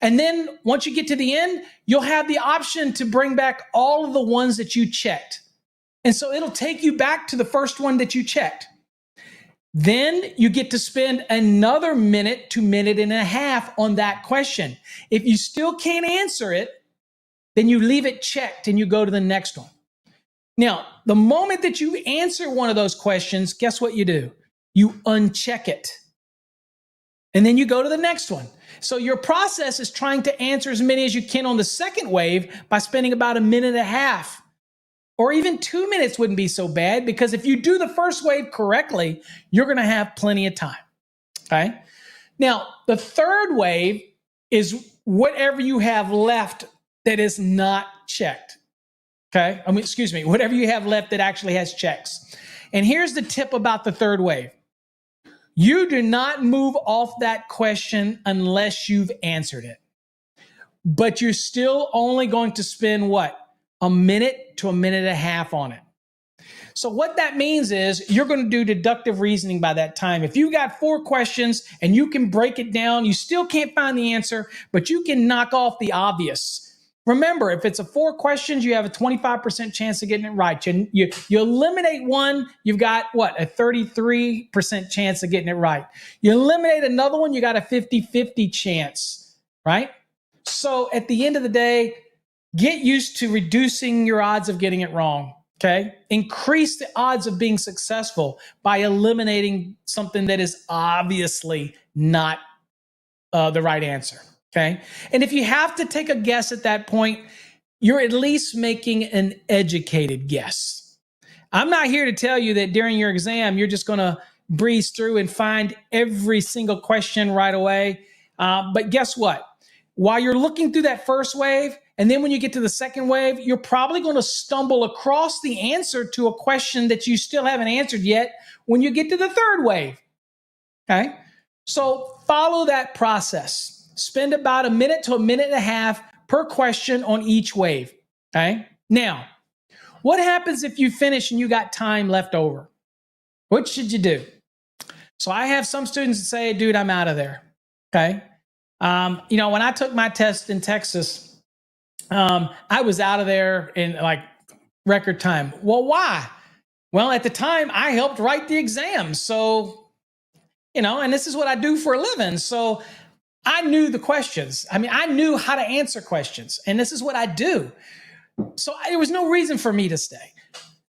And then once you get to the end, you'll have the option to bring back all of the ones that you checked. And so it'll take you back to the first one that you checked. Then you get to spend another minute to minute and a half on that question. If you still can't answer it, then you leave it checked and you go to the next one. Now, the moment that you answer one of those questions, guess what you do? You uncheck it. And then you go to the next one. So your process is trying to answer as many as you can on the second wave by spending about a minute and a half. Or even 2 minutes wouldn't be so bad because if you do the first wave correctly, you're going to have plenty of time. Okay? Now, the third wave is whatever you have left that is not checked. Okay? Whatever you have left that actually has checks. And here's the tip about the third wave. You do not move off that question unless you've answered it. But you're still only going to spend what? A minute to a minute and a half on it. So what that means is you're going to do deductive reasoning by that time. If you got 4 questions and you can break it down, you still can't find the answer, but you can knock off the obvious. Remember, if it's 4 questions, you have a 25% chance of getting it right. You eliminate one, you've got what? A 33% chance of getting it right. You eliminate another one, you got a 50-50 chance, right? So at the end of the day, get used to reducing your odds of getting it wrong, okay? Increase the odds of being successful by eliminating something that is obviously not the right answer, okay? And if you have to take a guess at that point, you're at least making an educated guess. I'm not here to tell you that during your exam, you're just going to breeze through and find every single question right away. But guess what? While you're looking through that first wave, and then when you get to the second wave, you're probably going to stumble across the answer to a question that you still haven't answered yet when you get to the third wave. Okay? So follow that process. Spend about a minute to a minute and a half per question on each wave. Okay? Now, what happens if you finish and you got time left over? What should you do? So I have some students that say, dude, I'm out of there. Okay? When I took my test in Texas, I was out of there in like record time. Well, why? Well, at the time I helped write the exam. So, and this is what I do for a living. So I knew the questions. I knew how to answer questions, and this is what I do. So there was no reason for me to stay.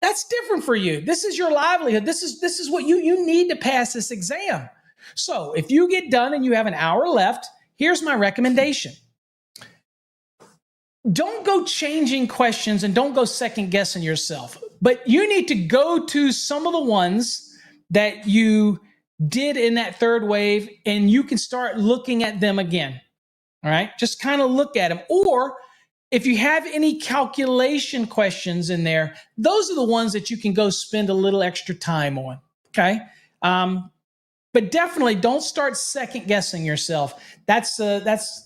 That's different for you. This is your livelihood. This is what you need to pass this exam. So if you get done and you have an hour left, here's my recommendation. Don't go changing questions and don't go second guessing yourself. But you need to go to some of the ones that you did in that third wave and you can start looking at them again. All right? Just kind of look at them. Or If you have any calculation questions in there, those are the ones that you can go spend a little extra time on, okay? But definitely don't start second guessing yourself. That's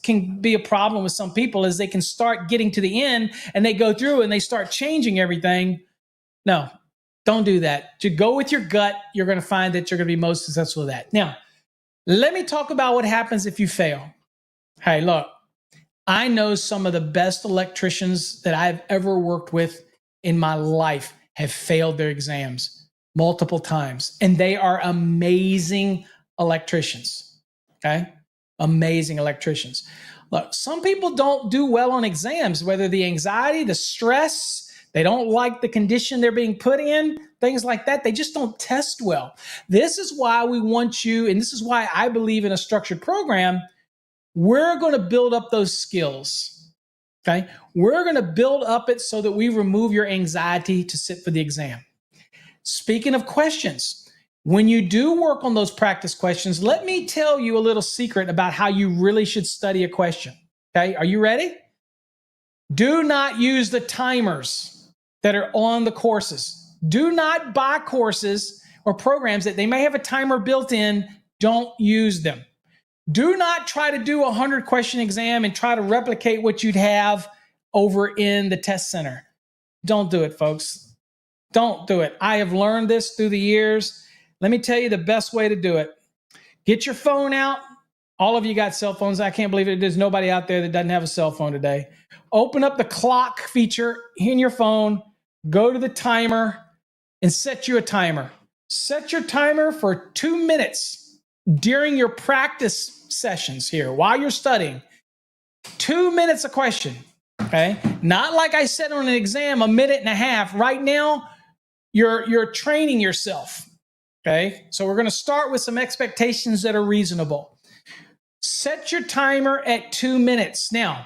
can be a problem with some people, is they can start getting to the end and they go through and they start changing everything. No, don't do that. To go with your gut, you're going to find that you're going to be most successful with that. Now, let me talk about what happens if you fail. Hey, look, I know some of the best electricians that I've ever worked with in my life have failed their exams multiple times, and they are amazing electricians, okay? Amazing electricians. Look, some people don't do well on exams, whether the anxiety, the stress, they don't like the condition they're being put in, things like that. They just don't test well. This is why we want you, and this is why I believe in a structured program. We're going to build up those skills, okay? We're going to build up it so that we remove your anxiety to sit for the exam. Speaking of questions, when you do work on those practice questions, let me tell you a little secret about how you really should study a question, okay? Are you ready? Do not use the timers that are on the courses. Do not buy courses or programs that they may have a timer built in. Don't use them. Do not try to do a 100-question exam and try to replicate what you'd have over in the test center. Don't do it, folks. Don't do it. I have learned this through the years. Let me tell you the best way to do it. Get your phone out. All of you got cell phones. I can't believe it. There's nobody out there that doesn't have a cell phone today. Open up the clock feature in your phone. Go to the timer and set you a timer. Set your timer for 2 minutes. During your practice sessions here, while you're studying, 2 minutes a question, okay? Not like I said on an exam, a minute and a half. Right now, you're training yourself, okay? So we're going to start with some expectations that are reasonable. Set your timer at 2 minutes. Now,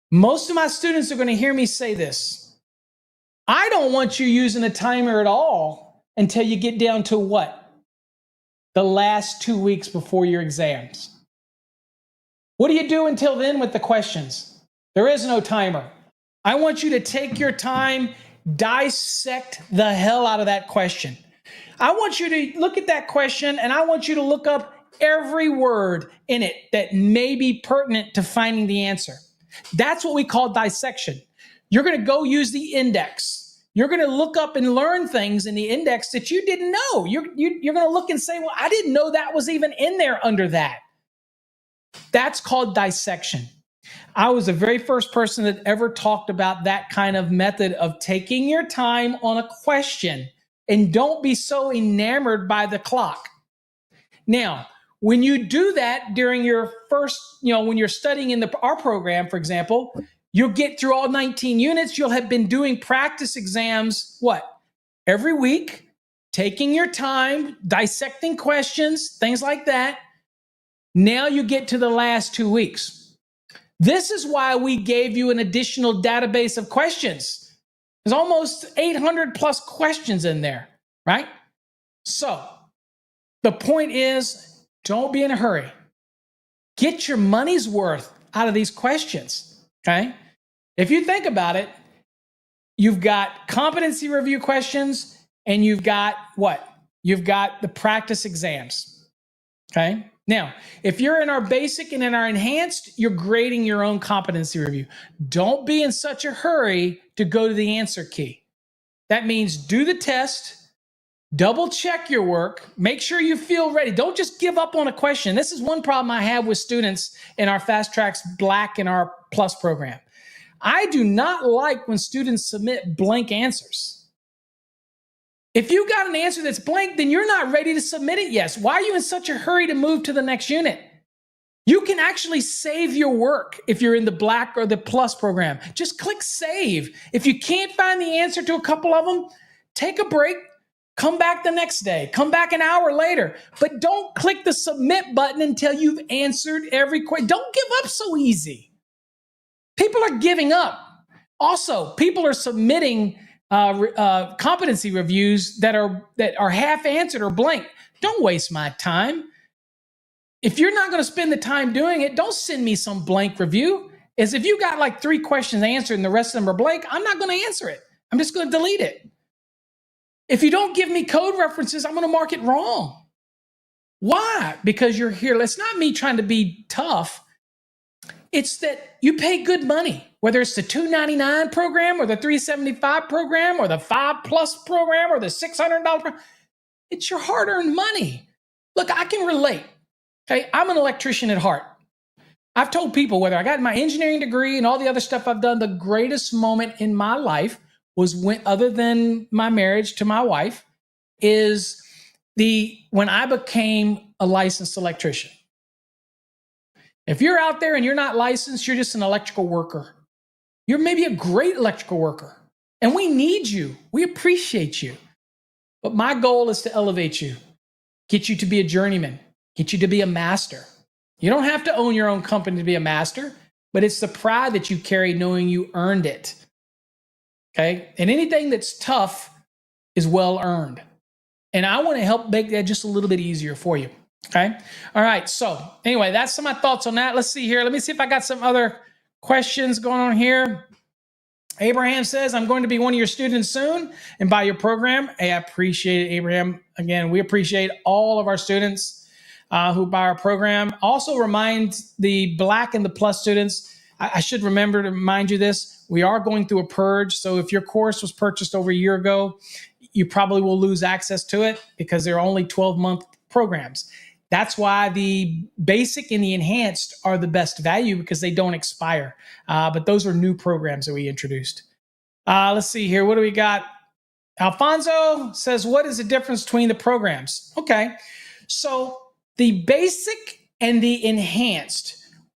most of my students are going to hear me say this. I don't want you using a timer at all until you get down to what? The last 2 weeks before your exams. What do you do until then with the questions? There is no timer. I want you to take your time, dissect the hell out of that question. I want you to look at that question and I want you to look up every word in it that may be pertinent to finding the answer. That's what we call dissection. You're going to go use the index. You're going to look up and learn things in the index that you didn't know. You're going to look and say, well, I didn't know that was even in there under that. That's called dissection. I was the very first person that ever talked about that kind of method of taking your time on a question, and don't be so enamored by the clock. Now, when you do that during your first, when you're studying in our program, for example, you'll get through all 19 units. You'll have been doing practice exams, every week, taking your time, dissecting questions, things like that. Now you get to the last 2 weeks. This is why we gave you an additional database of questions. There's almost 800 plus questions in there, right? So the point is, don't be in a hurry. Get your money's worth out of these questions, okay? If you think about it, you've got competency review questions and you've got what? You've got the practice exams, okay? Now, if you're in our basic and in our enhanced, you're grading your own competency review. Don't be in such a hurry to go to the answer key. That means do the test, double check your work, make sure you feel ready. Don't just give up on a question. This is one problem I have with students in our Fast Trax Black and our Plus program. I do not like when students submit blank answers. If you got an answer that's blank, then you're not ready to submit it yet. Why are you in such a hurry to move to the next unit? You can actually save your work if you're in the Black or the Plus program. Just click save. If you can't find the answer to a couple of them, take a break, come back the next day, come back an hour later. But don't click the submit button until you've answered every question. Don't give up so easy. People are giving up. Also, people are submitting competency reviews that are half answered or blank. Don't waste my time. If you're not going to spend the time doing it, don't send me some blank review. is if you got like 3 questions answered and the rest of them are blank, I'm not going to answer it. I'm just going to delete it. If you don't give me code references, I'm going to mark it wrong. Why? Because you're here. It's not me trying to be tough. It's that you pay good money, whether it's the $299 program or the $375 program or the 5+ program or the $600 program. It's your hard-earned money. Look, I can relate. Okay, I'm an electrician at heart. I've told people, whether I got my engineering degree and all the other stuff I've done, the greatest moment in my life was when, other than my marriage to my wife, is when I became a licensed electrician. If you're out there and you're not licensed, you're just an electrical worker. You're maybe a great electrical worker, and we need you. We appreciate you. But my goal is to elevate you, get you to be a journeyman, get you to be a master. You don't have to own your own company to be a master, but it's the pride that you carry knowing you earned it. Okay? And anything that's tough is well earned. And I want to help make that just a little bit easier for you. Okay? All right. So anyway, that's some of my thoughts on that. Let's see here. Let me see if I got some other questions going on here. Abraham says, I'm going to be one of your students soon and buy your program. Hey, I appreciate it, Abraham. Again, we appreciate all of our students who buy our program. Also remind the Black and the Plus students, I should remember to remind you this, we are going through a purge. So if your course was purchased over a year ago, you probably will lose access to it because they're only 12-month programs. That's why the basic and the enhanced are the best value because they don't expire. But those are new programs that we introduced. Let's see here. What do we got? Alfonso says, what is the difference between the programs? Okay. So the basic and the enhanced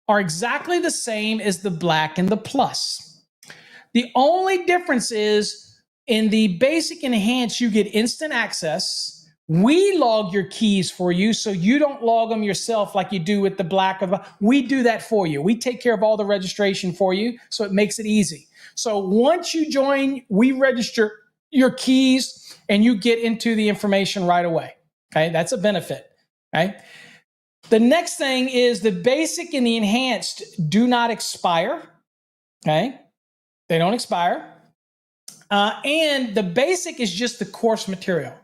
are exactly the same as the Black and the Plus. The only difference is in the basic and enhanced, you get instant access. We log your keys for you, so you don't log them yourself like you do with the Black. We do that for you. We take care of all the registration for you, so it makes it easy. So once you join, we register your keys, and you get into the information right away. Okay, that's a benefit. Okay. The next thing is the basic and the enhanced do not expire. Okay, they don't expire. And the basic is just the course material.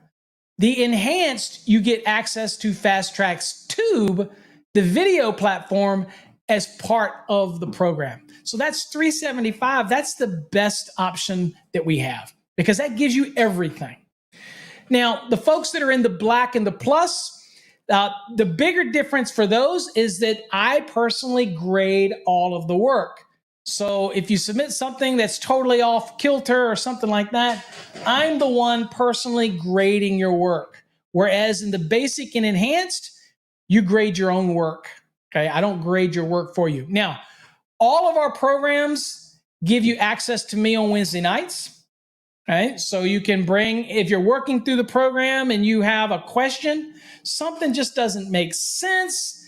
The enhanced, you get access to Fast Trax Tube, the video platform, as part of the program. So that's $375. That's the best option that we have because that gives you everything. Now, the folks that are in the Black and the Plus, the bigger difference for those is that I personally grade all of the work. So if you submit something that's totally off kilter or something like that, I'm the one personally grading your work. Whereas in the basic and enhanced, you grade your own work. Okay, I don't grade your work for you. Now, all of our programs give you access to me on Wednesday nights. Okay, so you can bring, if you're working through the program and you have a question, something just doesn't make sense,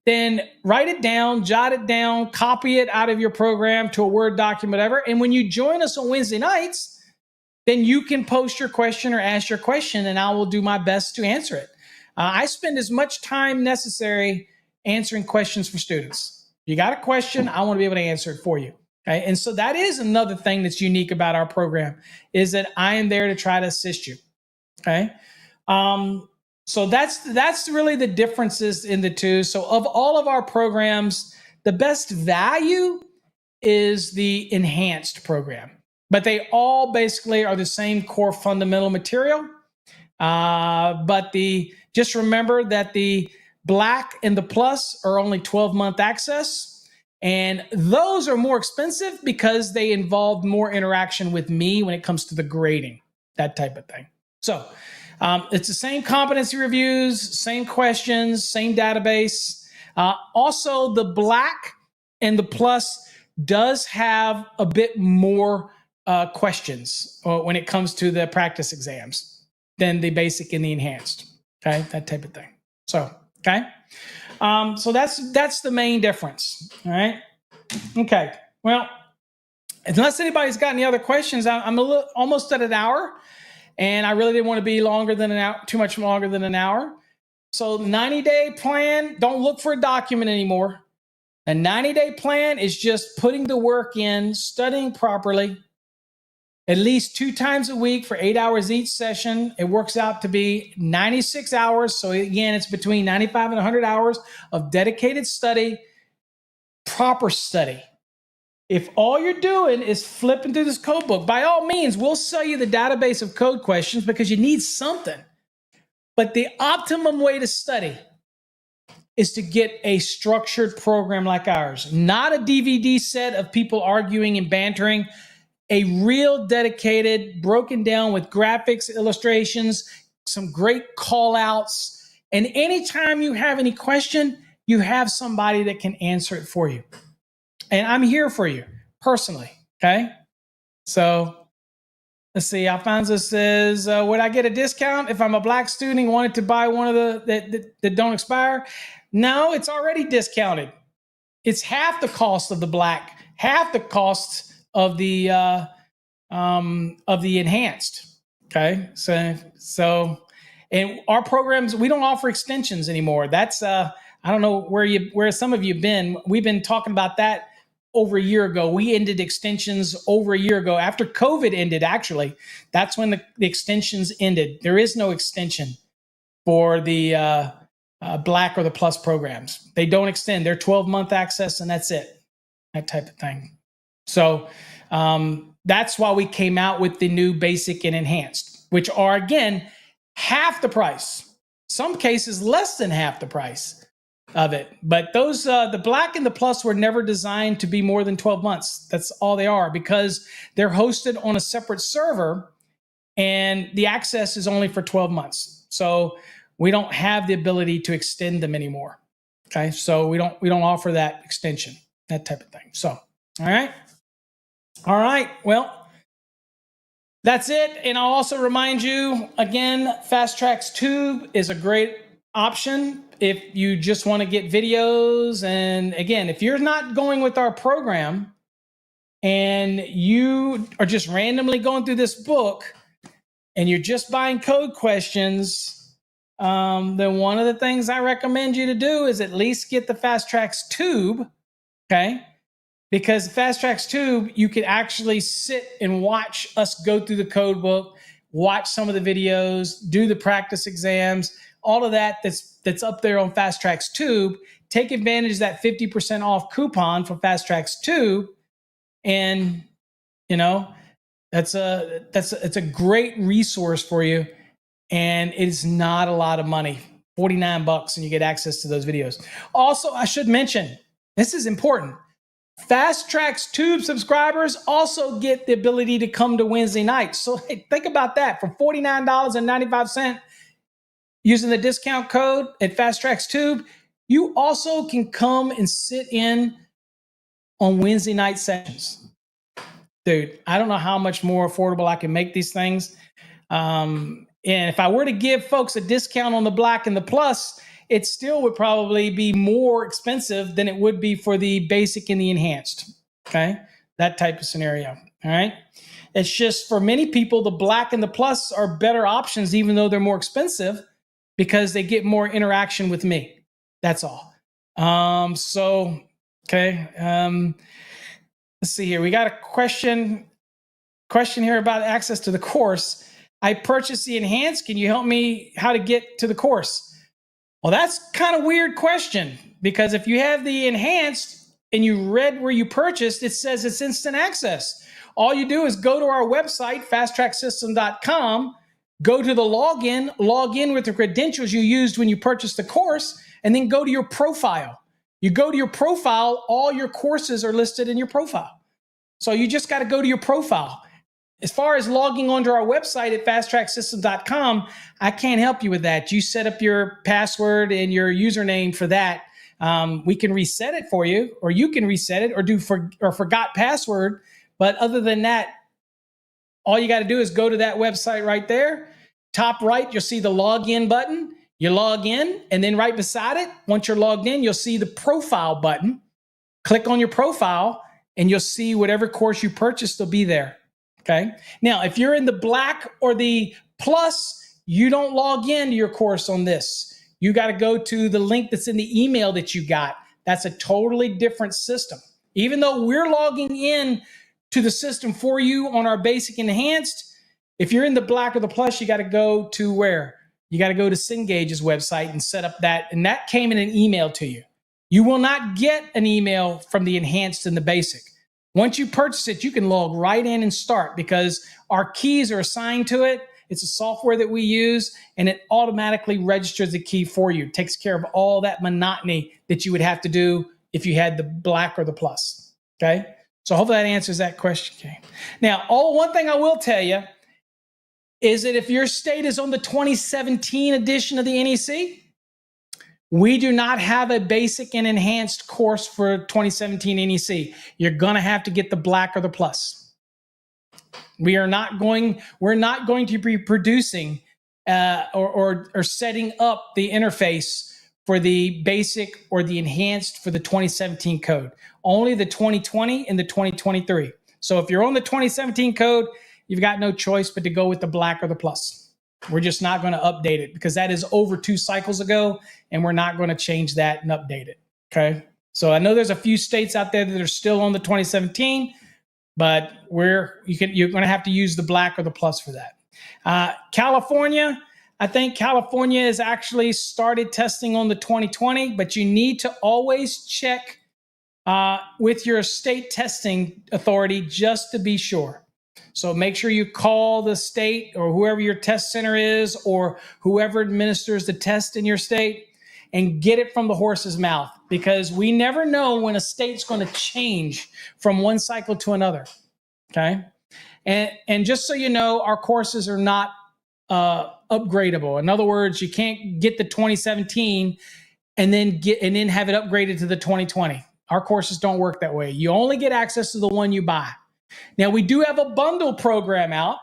then write it down, jot it down, copy it out of your program to a Word document, whatever. And when you join us on Wednesday nights, then you can post your question or ask your question, and I will do my best to answer it. I spend as much time necessary answering questions for students. You got a question, I want to be able to answer it for you. Okay? And so that is another thing that's unique about our program, is that I am there to try to assist you. Okay. So that's really the differences in the two. So of all of our programs, the best value is the enhanced program, but they all basically are the same core fundamental material. But just remember that the Black and the Plus are only 12-month access, and those are more expensive because they involve more interaction with me when it comes to the grading, that type of thing. So it's the same competency reviews, same questions, same database. Also, the Black and the Plus does have a bit more questions when it comes to the practice exams than the basic and the enhanced. Okay, that type of thing. So, okay. So that's the main difference. All right. Okay. Well, unless anybody's got any other questions, I'm almost at an hour. And I really didn't want to be longer than an hour, too much longer than an hour. So 90-day plan, don't look for a document anymore. A 90-day plan is just putting the work in, studying properly, at least 2 times a week for 8 hours each session. It works out to be 96 hours. So again, it's between 95 and 100 hours of dedicated study, proper study. If all you're doing is flipping through this code book, by all means, we'll sell you the database of code questions because you need something. But the optimum way to study is to get a structured program like ours, not a DVD set of people arguing and bantering, a real dedicated, broken down with graphics, illustrations, some great call outs. And anytime you have any question, you have somebody that can answer it for you. And I'm here for you personally. Okay. So let's see. Alfonso says, would I get a discount if I'm a black student and wanted to buy one of the that don't expire? No, it's already discounted. It's half the cost of the black, half the cost of the enhanced. Okay, so, and our programs, we don't offer extensions anymore. That's I don't know where some of you have been. We've been talking about that over a year ago. We ended extensions over a year ago. After COVID ended, actually, that's when the extensions ended. There is no extension for the Black or the Plus programs. They don't extend. They're 12-month access and that's it. That type of thing. So that's why we came out with the new basic and enhanced, which are, again, half the price. Some cases less than half the price of it. But those, the Black and the Plus were never designed to be more than 12 months. That's all they are, because they're hosted on a separate server and the access is only for 12 months. So we don't have the ability to extend them anymore. Okay. So we don't offer that extension, that type of thing. So, all right. All right. Well, that's it. And I'll also remind you again, Fast Trax Tube is a great option if you just want to get videos. And again, if you're not going with our program and you are just randomly going through this book and you're just buying code questions, then one of the things I recommend you to do is at least get the Fast Trax Tube, okay? Because Fast Trax Tube, you can actually sit and watch us go through the code book, watch some of the videos, do the practice exams, all of that that's up there on Fast Trax Tube. Take advantage of that 50% off coupon for Fast Trax Tube, and you know it's a great resource for you. And it's not a lot of money, $49, and you get access to those videos. Also, I should mention, this is important. Fast Trax Tube subscribers also get the ability to come to Wednesday nights. So hey, think about that. For $49.95 using the discount code at Fast Trax Tube, you also can come and sit in on Wednesday night sessions. Dude, I don't know how much more affordable I can make these things. And if I were to give folks a discount on the Black and the Plus, it still would probably be more expensive than it would be for the basic and the enhanced. Okay. That type of scenario. All right. It's just for many people, the Black and the Plus are better options, even though they're more expensive, because they get more interaction with me. That's all. Okay. Let's see here. We got a question here about access to the course. I purchased the enhanced. Can you help me how to get to the course? Well, that's kind of weird question, because if you have the enhanced and you read where you purchased, it says it's instant access. All you do is go to our website, fasttracksystem.com, go to the login, log in with the credentials you used when you purchased the course, and then go to your profile. You go to your profile, all your courses are listed in your profile. So you just got to go to your profile. As far as logging onto our website at fasttracksystem.com, I can't help you with that. You set up your password and your username for that. We can reset it for you, or you can reset it, or forgot password. But other than that, all you got to do is go to that website right there. Top right, you'll see the login button. You log in, and then right beside it, once you're logged in, you'll see the profile button. Click on your profile, and you'll see whatever course you purchased will be there. Okay. Now, if you're in the Black or the Plus, you don't log into your course on this. You got to go to the link that's in the email that you got. That's a totally different system. Even though we're logging in to the system for you on our basic enhanced, if you're in the black or the plus, you got to go to where? You got to go to Cengage's website and set up that. And that came in an email to you. You will not get an email from the enhanced and the basic. Once you purchase it, you can log right in and start because our keys are assigned to it. It's a software that we use, and it automatically registers the key for you. It takes care of all that monotony that you would have to do if you had the black or the plus. Okay? So hopefully that answers that question. Okay. Now, one thing I will tell you is that if your state is on the 2017 edition of the NEC, we do not have a basic and enhanced course for 2017 NEC. You're going to have to get the black or the plus. We're not going to be producing or setting up the interface for the basic or the enhanced for the 2017 code. Only the 2020 and the 2023. So if you're on the 2017 code, you've got no choice but to go with the black or the plus. We're just not going to update it because that is over 2 cycles ago, and we're not going to change that and update it. Okay. So I know there's a few states out there that are still on the 2017, but you're going to have to use the black or the plus for that. California, I think California has actually started testing on the 2020, but you need to always check with your state testing authority just to be sure. So make sure you call the state or whoever your test center is or whoever administers the test in your state and get it from the horse's mouth, because we never know when a state's going to change from one cycle to another. Okay. And just so you know, our courses are not upgradable. In other words, you can't get the 2017 and then have it upgraded to the 2020. Our courses don't work that way. You only get access to the one you buy. Now, we do have a bundle program out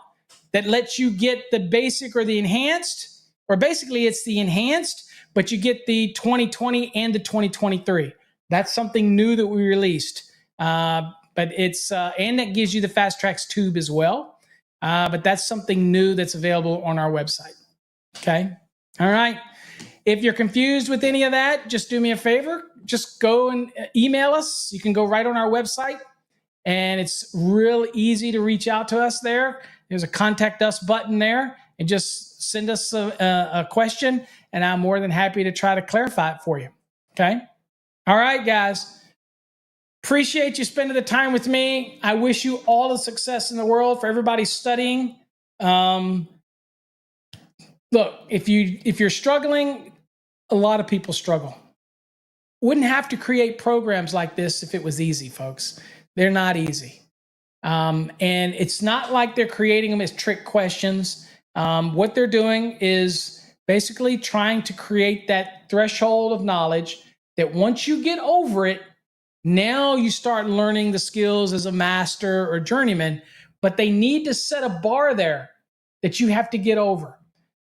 that lets you get the basic or the enhanced, or basically it's the enhanced, but you get the 2020 and the 2023. That's something new that we released. But it's, and that gives you the Fast Trax tube as well. But that's something new that's available on our website. Okay. All right. If you're confused with any of that, just do me a favor. Just go and email us. You can go right on our website. And it's real easy to reach out to us there. There's a contact us button there, and just send us a question, and I'm more than happy to try to clarify it for you. Okay? All right, guys. Appreciate you spending the time with me. I wish you all the success in the world for everybody studying. Look, if you're struggling, a lot of people struggle. Wouldn't have to create programs like this if it was easy, folks. They're not easy. And it's not like they're creating them as trick questions. What they're doing is basically trying to create that threshold of knowledge that once you get over it, now you start learning the skills as a master or journeyman, but they need to set a bar there that you have to get over.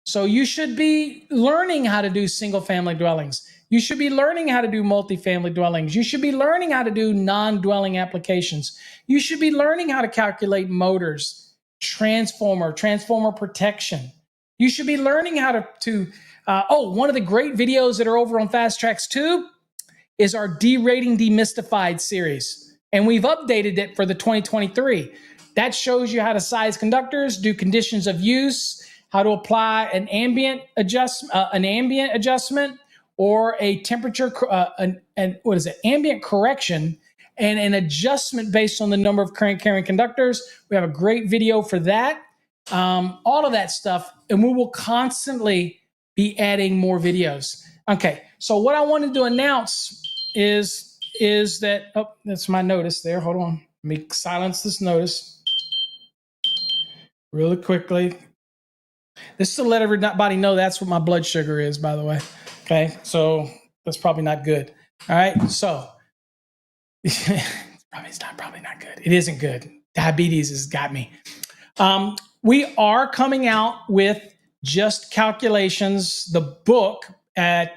So you should be learning how to do single family dwellings. You should be learning how to do multifamily dwellings. You should be learning how to do non-dwelling applications. You should be learning how to calculate motors, transformer protection. You should be learning how one of the great videos that are over on Fast Trax Tube is our derating demystified series. And we've updated it for the 2023. That shows you how to size conductors, do conditions of use, how to apply an ambient adjustment, or a temperature, ambient correction, and an adjustment based on the number of current carrying conductors. We have a great video for that, all of that stuff, and we will constantly be adding more videos. Okay, so what I wanted to announce is that, that's my notice there. Hold on, let me silence this notice really quickly. This is to let everybody know that's what my blood sugar is, by the way. Okay, so that's probably not good. All right, so it's probably not good. It isn't good. Diabetes has got me. We are coming out with Just Calculations, the book,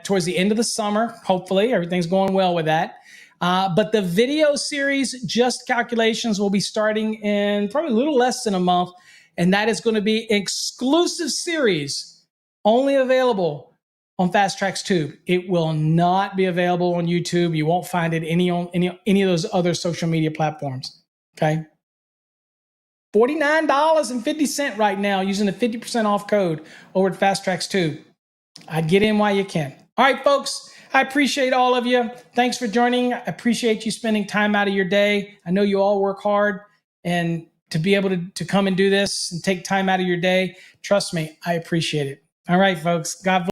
towards the end of the summer. Hopefully, everything's going well with that. But the video series, Just Calculations, will be starting in probably a little less than a month. And that is going to be an exclusive series, only available on Fast Trax Tube. It will not be available on YouTube. You won't find it on any of those other social media platforms. Okay. $49.50 right now using the 50% off code over at Fast Trax Tube. I'd get in while you can. All right, folks, I appreciate all of you. Thanks for joining. I appreciate you spending time out of your day. I know you all work hard, and to be able to come and do this and take time out of your day, trust me, I appreciate it. All right, folks, God bless.